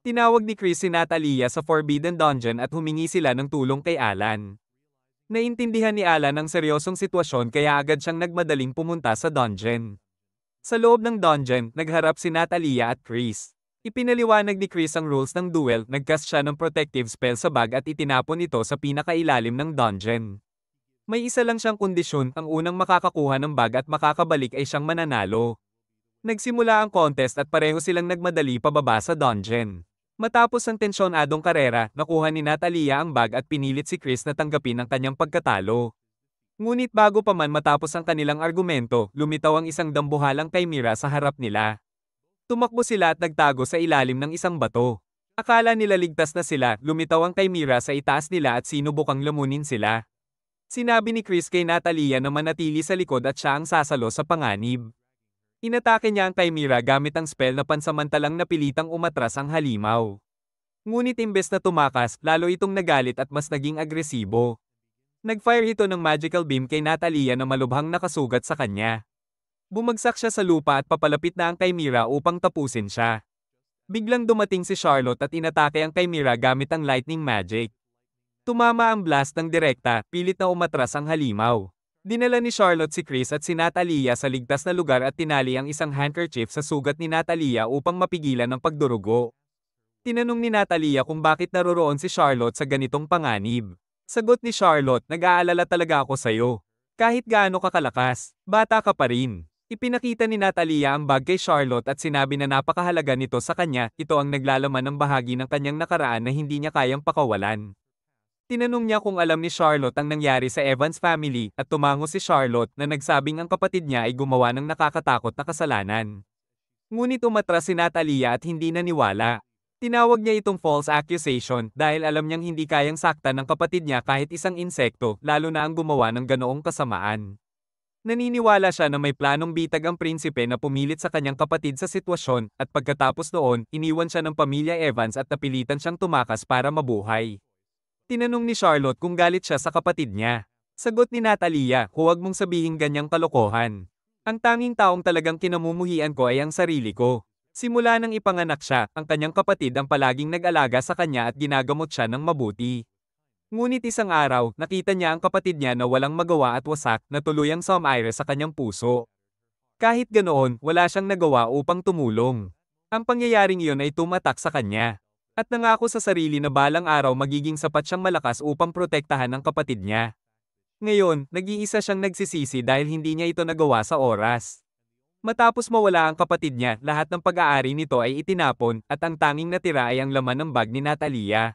Tinawag ni Chris si Natalia sa Forbidden Dungeon at humingi sila ng tulong kay Alan. Naintindihan ni Alan ang seryosong sitwasyon kaya agad siyang nagmadaling pumunta sa dungeon. Sa loob ng dungeon, nagharap si Natalia at Chris. Ipinaliwanag ni Chris ang rules ng duel, nagcast siya ng protective spell sa bag at itinapon ito sa pinakailalim ng dungeon. May isa lang siyang kondisyon, ang unang makakakuha ng bag at makakabalik ay siyang mananalo. Nagsimula ang contest at pareho silang nagmadali pababa sa dungeon. Matapos ang tensyonadong karera, nakuha ni Natalia ang bag at pinilit si Chris na tanggapin ang kanyang pagkatalo. Ngunit bago pa man matapos ang kanilang argumento, lumitaw ang isang dambuhalang chimera sa harap nila. Tumakbo sila at nagtago sa ilalim ng isang bato. Akala nila ligtas na sila, lumitaw ang chimera sa itaas nila at sinubukang lamunin sila. Sinabi ni Chris kay Natalia na manatili sa likod at siya ang sasalo sa panganib. Inatake niya ang chimera gamit ang spell na pansamantalang napilitang umatras ang halimaw. Ngunit imbes na tumakas, lalo itong nagalit at mas naging agresibo. Nag-fire ito ng magical beam kay Natalia na malubhang nakasugat sa kanya. Bumagsak siya sa lupa at papalapit na ang Chimera upang tapusin siya. Biglang dumating si Charlotte at inatake ang Chimera gamit ang lightning magic. Tumama ang blast ng direkta, pilit na umatras ang halimaw. Dinala ni Charlotte si Chris at si Natalia sa ligtas na lugar at tinali ang isang handkerchief sa sugat ni Natalia upang mapigilan ang pagdurugo. Tinanong ni Natalia kung bakit naroroon si Charlotte sa ganitong panganib. Sagot ni Charlotte, nag-aalala talaga ako sa'yo. Kahit gaano ka kalakas, bata ka pa rin. Ipinakita ni Natalia ang bag kay Charlotte at sinabi na napakahalaga nito sa kanya, ito ang naglalaman ng bahagi ng kanyang nakaraan na hindi niya kayang pakawalan. Tinanong niya kung alam ni Charlotte ang nangyari sa Evans family at tumango si Charlotte na nagsabing ang kapatid niya ay gumawa ng nakakatakot na kasalanan. Ngunit umatras si Natalia at hindi naniwala. Tinawag niya itong false accusation dahil alam niyang hindi kayang saktan ng kapatid niya kahit isang insekto, lalo na ang gumawa ng ganoong kasamaan. Naniniwala siya na may planong bitag ang prinsipe na pumilit sa kanyang kapatid sa sitwasyon at pagkatapos noon, iniwan siya ng pamilya Evans at napilitan siyang tumakas para mabuhay. Tinanong ni Charlotte kung galit siya sa kapatid niya. Sagot ni Natalia, huwag mong sabihin ganyang kalokohan. Ang tanging taong talagang kinamumuhian ko ay ang sarili ko. Simula nang ipanganak siya, ang kanyang kapatid ang palaging nag-alaga sa kanya at ginagamot siya ng mabuti. Ngunit isang araw, nakita niya ang kapatid niya na walang magawa at wasak na tuluyang sumire sa kanyang puso. Kahit ganoon, wala siyang nagawa upang tumulong. Ang pangyayaring iyon ay tumatak sa kanya. At nangako sa sarili na balang araw magiging sapat siyang malakas upang protektahan ang kapatid niya. Ngayon, nag-iisa siyang nagsisisi dahil hindi niya ito nagawa sa oras. Matapos mawala ang kapatid niya, lahat ng pag-aari nito ay itinapon at ang tanging natira ay ang laman ng bag ni Natalia.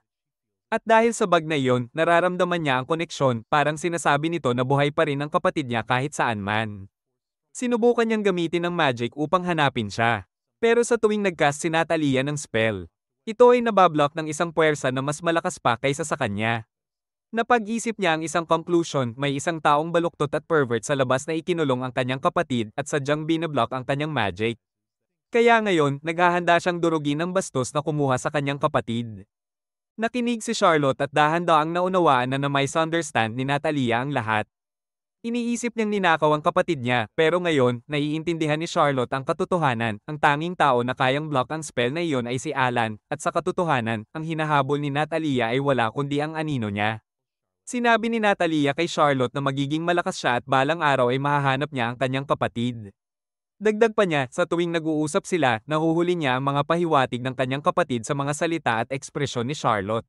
At dahil sa bag na iyon, nararamdaman niya ang koneksyon, parang sinasabi nito na buhay pa rin ang kapatid niya kahit saan man. Sinubukan niyang gamitin ang magic upang hanapin siya. Pero sa tuwing nag-cast si Natalia ng spell, ito ay nabablock ng isang puwersa na mas malakas pa kaysa sa kanya. Napag-isip niya ang isang conclusion, may isang taong baluktot at pervert sa labas na ikinulong ang kanyang kapatid at sadyang binablock ang kanyang magic. Kaya ngayon, naghahanda siyang durugin ng bastos na kumuha sa kanyang kapatid. Nakinig si Charlotte at dahan-daang naunawaan na misunderstand ni Natalia ang lahat. Iniisip niyang ninakaw ang kapatid niya, pero ngayon, naiintindihan ni Charlotte ang katotohanan, ang tanging tao na kayang block ang spell na iyon ay si Alan, at sa katotohanan, ang hinahabol ni Natalia ay wala kundi ang anino niya. Sinabi ni Natalia kay Charlotte na magiging malakas siya at balang araw ay mahahanap niya ang kanyang kapatid. Dagdag pa niya, sa tuwing nag-uusap sila, nahuhuli niya ang mga pahiwatig ng kanyang kapatid sa mga salita at ekspresyon ni Charlotte.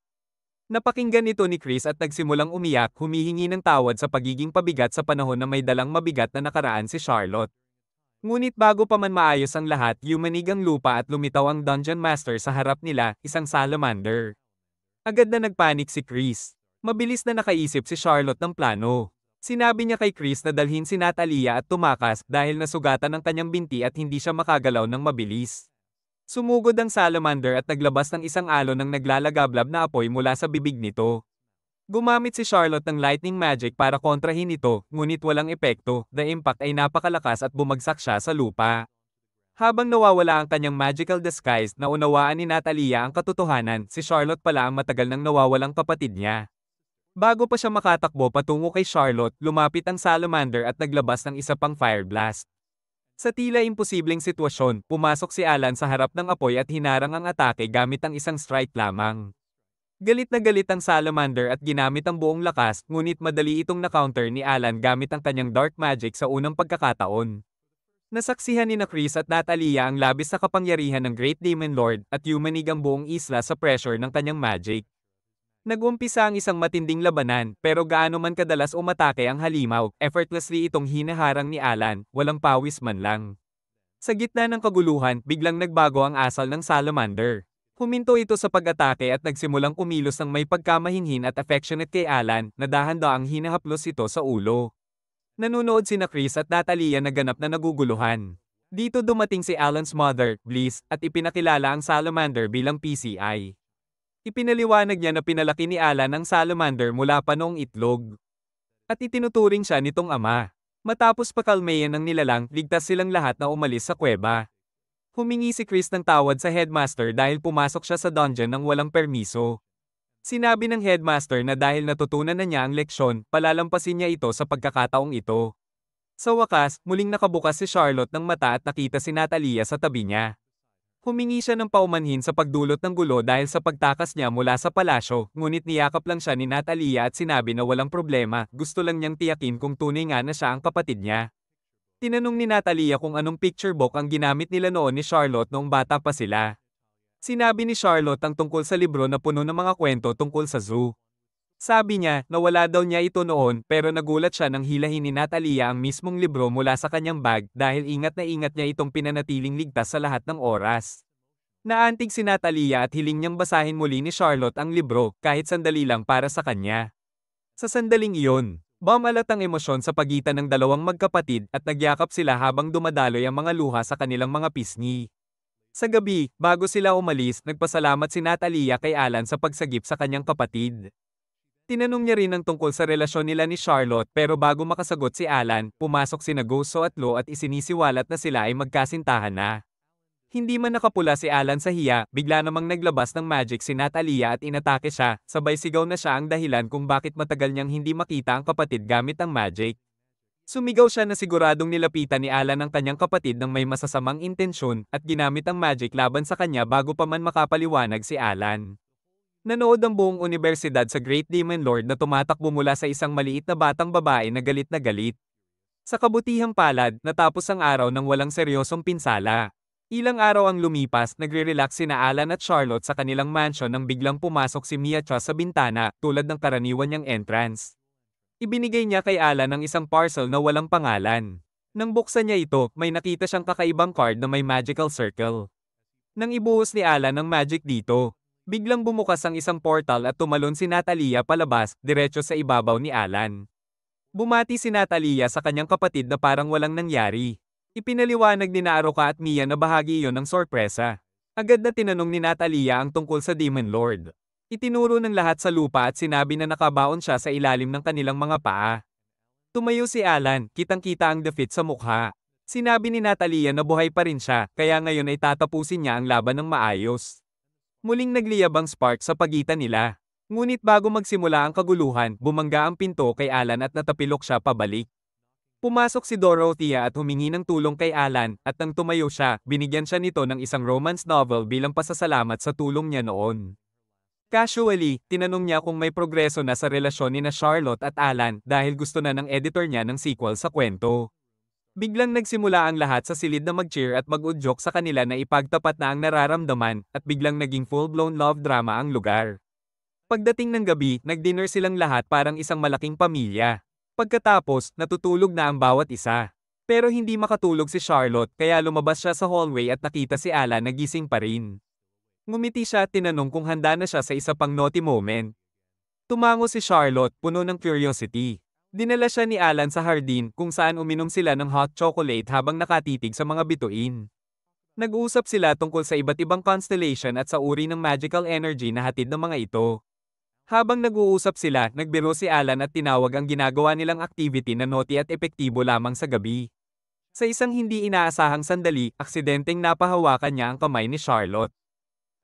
Napakinggan ito ni Chris at nagsimulang umiyak, humihingi ng tawad sa pagiging pabigat sa panahon na may dalang mabigat na nakaraan si Charlotte. Ngunit bago pa man maayos ang lahat, yumanig ang lupa at lumitaw ang Dungeon Master sa harap nila, isang salamander. Agad na nagpanik si Chris. Mabilis na nakaisip si Charlotte ng plano. Sinabi niya kay Chris na dalhin si Natalia at tumakas dahil nasugatan ang kanyang binti at hindi siya makagalaw ng mabilis. Sumugod ang salamander at naglabas ng isang alon ng naglalagablab na apoy mula sa bibig nito. Gumamit si Charlotte ng lightning magic para kontrahin ito, ngunit walang epekto, the impact ay napakalakas at bumagsak siya sa lupa. Habang nawawala ang kanyang magical disguise, naunawaan ni Natalia ang katotohanan, si Charlotte pala ang matagal nang nawawalang kapatid niya. Bago pa siya makatakbo patungo kay Charlotte, lumapit ang salamander at naglabas ng isa pang fire blast. Sa tila imposibleng sitwasyon, pumasok si Alan sa harap ng apoy at hinarang ang atake gamit ang isang strike lamang. Galit na galit ang salamander at ginamit ang buong lakas, ngunit madali itong na-counter ni Alan gamit ang kanyang dark magic sa unang pagkakataon. Nasaksihan ni Chris at Natalia ang labis na kapangyarihan ng Great Demon Lord at yumanig ang buong isla sa pressure ng kanyang magic. Nag-umpisa ang isang matinding labanan, pero gaano man kadalas umatake ang halimaw, effortlessly itong hinaharang ni Alan, walang pawis man lang. Sa gitna ng kaguluhan, biglang nagbago ang asal ng salamander. Huminto ito sa pag-atake at nagsimulang kumilos ng may pagkamahinhin at affectionate kay Alan, na dahan-daang hinahaplos ito sa ulo. Nanunood sina Chris at Natalia na ganap na naguguluhan. Dito dumating si Alan's mother, Bliss, at ipinakilala ang salamander bilang PCI. Ipinaliwanag niya na pinalaki ni Alan ang salamander mula pa noong itlog. At itinuturing siya nitong ama. Matapos pakalmayan ng nilalang, ligtas silang lahat na umalis sa kuweba. Humingi si Chris ng tawad sa headmaster dahil pumasok siya sa dungeon ng walang permiso. Sinabi ng headmaster na dahil natutunan na niya ang leksyon, palalampasin niya ito sa pagkakataong ito. Sa wakas, muling nakabukas si Charlotte ng mata at nakita si Natalia sa tabi niya. Humingi siya ng paumanhin sa pagdulot ng gulo dahil sa pagtakas niya mula sa palasyo, ngunit niyakap lang siya ni Natalia at sinabi na walang problema, gusto lang niyang tiyakin kung tunay nga na siya ang kapatid niya. Tinanong ni Natalia kung anong picture book ang ginamit nila noon ni Charlotte noong bata pa sila. Sinabi ni Charlotte ang tungkol sa libro na puno ng mga kwento tungkol sa zoo. Sabi niya, nawala daw niya ito noon pero nagulat siya nang hilahin ni Natalia ang mismong libro mula sa kanyang bag dahil ingat na ingat niya itong pinanatiling ligtas sa lahat ng oras. Naantig si Natalia at hiling niyang basahin muli ni Charlotte ang libro kahit sandali lang para sa kanya. Sa sandaling iyon, bumalat ang emosyon sa pagitan ng dalawang magkapatid at nagyakap sila habang dumadaloy ang mga luha sa kanilang mga pisngi. Sa gabi, bago sila umalis, nagpasalamat si Natalia kay Alan sa pagsagip sa kanyang kapatid. Tinanong niya rin ang tungkol sa relasyon nila ni Charlotte pero bago makasagot si Alan, pumasok sina Goso at Lo at isinisiwalat na sila ay magkasintahan na. Hindi man nakapula si Alan sa hiya, bigla namang naglabas ng magic si Natalia at inatake siya, sabay sigaw na siya ang dahilan kung bakit matagal niyang hindi makita ang kapatid gamit ang magic. Sumigaw siya na siguradong nilapitan ni Alan ang kanyang kapatid ng may masasamang intensyon at ginamit ang magic laban sa kanya bago pa man makapaliwanag si Alan. Nanood ang buong unibersidad sa Great Demon Lord na tumatakbo mula sa isang maliit na batang babae na galit na galit. Sa kabutihang palad, natapos ang araw ng walang seryosong pinsala. Ilang araw ang lumipas, nagre-relax sina Alan at Charlotte sa kanilang mansion nang biglang pumasok si Mia-cha sa bintana, tulad ng karaniwan niyang entrance. Ibinigay niya kay Alan ang isang parcel na walang pangalan. Nang buksan niya ito, may nakita siyang kakaibang card na may magical circle. Nang ibuhos ni Alan ang magic dito, biglang bumukas ang isang portal at tumalon si Natalia palabas, diretso sa ibabaw ni Alan. Bumati si Natalia sa kanyang kapatid na parang walang nangyari. Ipinaliwanag ni Naruka at Mia na bahagi iyon ng sorpresa. Agad na tinanong ni Natalia ang tungkol sa Demon Lord. Itinuro ng lahat sa lupa at sinabi na nakabaon siya sa ilalim ng kanilang mga paa. Tumayo si Alan, kitang-kita ang defeat sa mukha. Sinabi ni Natalia na buhay pa rin siya, kaya ngayon ay tatapusin niya ang laban ng maayos. Muling nagliyab ang spark sa pagitan nila. Ngunit bago magsimula ang kaguluhan, bumangga ang pinto kay Alan at natapilok siya pabalik. Pumasok si Dorothea at humingi ng tulong kay Alan, at nang tumayo siya, binigyan siya nito ng isang romance novel bilang pasasalamat sa tulong niya noon. Casually, tinanong niya kung may progreso na sa relasyon ni na Charlotte at Alan dahil gusto na ng editor niya ng sequel sa kwento. Biglang nagsimula ang lahat sa silid na mag-cheer at mag-udyok sa kanila na ipagtapat na ang nararamdaman at biglang naging full-blown love drama ang lugar. Pagdating ng gabi, nag-dinner silang lahat parang isang malaking pamilya. Pagkatapos, natutulog na ang bawat isa. Pero hindi makatulog si Charlotte kaya lumabas siya sa hallway at nakita si Alan na gising pa rin. Ngumiti siya at tinanong kung handa na siya sa isa pang naughty moment. Tumango si Charlotte, puno ng curiosity. Dinala siya ni Alan sa hardin kung saan uminom sila ng hot chocolate habang nakatitig sa mga bituin. Nag-uusap sila tungkol sa iba't ibang constellation at sa uri ng magical energy na hatid ng mga ito. Habang nag-uusap sila, nagbiro si Alan at tinawag ang ginagawa nilang activity na naughty at epektibo lamang sa gabi. Sa isang hindi inaasahang sandali, aksidenteng napahawakan niya ang kamay ni Charlotte.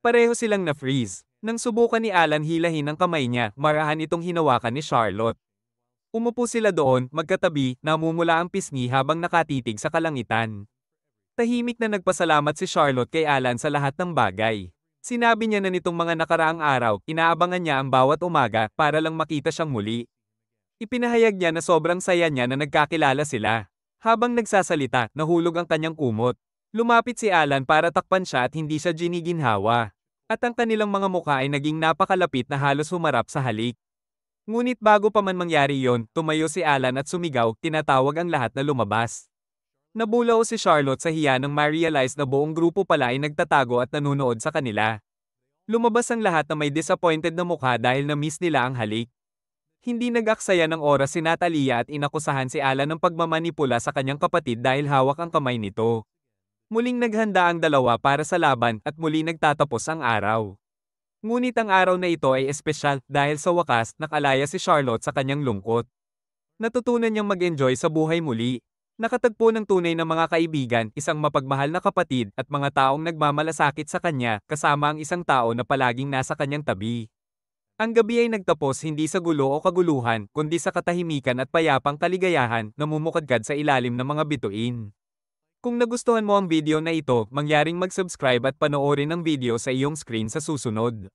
Pareho silang na-freeze. Nang subukan ni Alan hilahin ang kamay niya, marahan itong hinawakan ni Charlotte. Umupo sila doon, magkatabi, namumula ang pisngi habang nakatitig sa kalangitan. Tahimik na nagpasalamat si Charlotte kay Alan sa lahat ng bagay. Sinabi niya na nitong mga nakaraang araw, inaabangan niya ang bawat umaga para lang makita siyang muli. Ipinahayag niya na sobrang saya niya na nagkakilala sila. Habang nagsasalita, nahulog ang kanyang kumot. Lumapit si Alan para takpan siya at hindi siya giniginhawa. At ang kanilang mga mukha ay naging napakalapit na halos humarap sa halik. Ngunit bago pa man mangyari yon, tumayo si Alan at sumigaw, tinatawag ang lahat na lumabas. Nabulaw si Charlotte sa hiya nang ma-realize na buong grupo pala ay nagtatago at nanunood sa kanila. Lumabas ang lahat na may disappointed na mukha dahil na-miss nila ang halik. Hindi nag-aksaya ng oras si Natalia at inakusahan si Alan ng pagmamanipula sa kanyang kapatid dahil hawak ang kamay nito. Muling naghanda ang dalawa para sa laban at muli nagtatapos ang araw. Ngunit ang araw na ito ay espesyal dahil sa wakas nakalaya si Charlotte sa kanyang lungkot. Natutunan niyang mag-enjoy sa buhay muli. Nakatagpo ng tunay na mga kaibigan, isang mapagmahal na kapatid at mga taong nagmamalasakit sa kanya kasama ang isang tao na palaging nasa kanyang tabi. Ang gabi ay nagtapos hindi sa gulo o kaguluhan, kundi sa katahimikan at payapang kaligayahan na mumukadkad sa ilalim ng mga bituin. Kung nagustuhan mo ang video na ito, mangyaring mag-subscribe at panoorin ang video sa iyong screen sa susunod.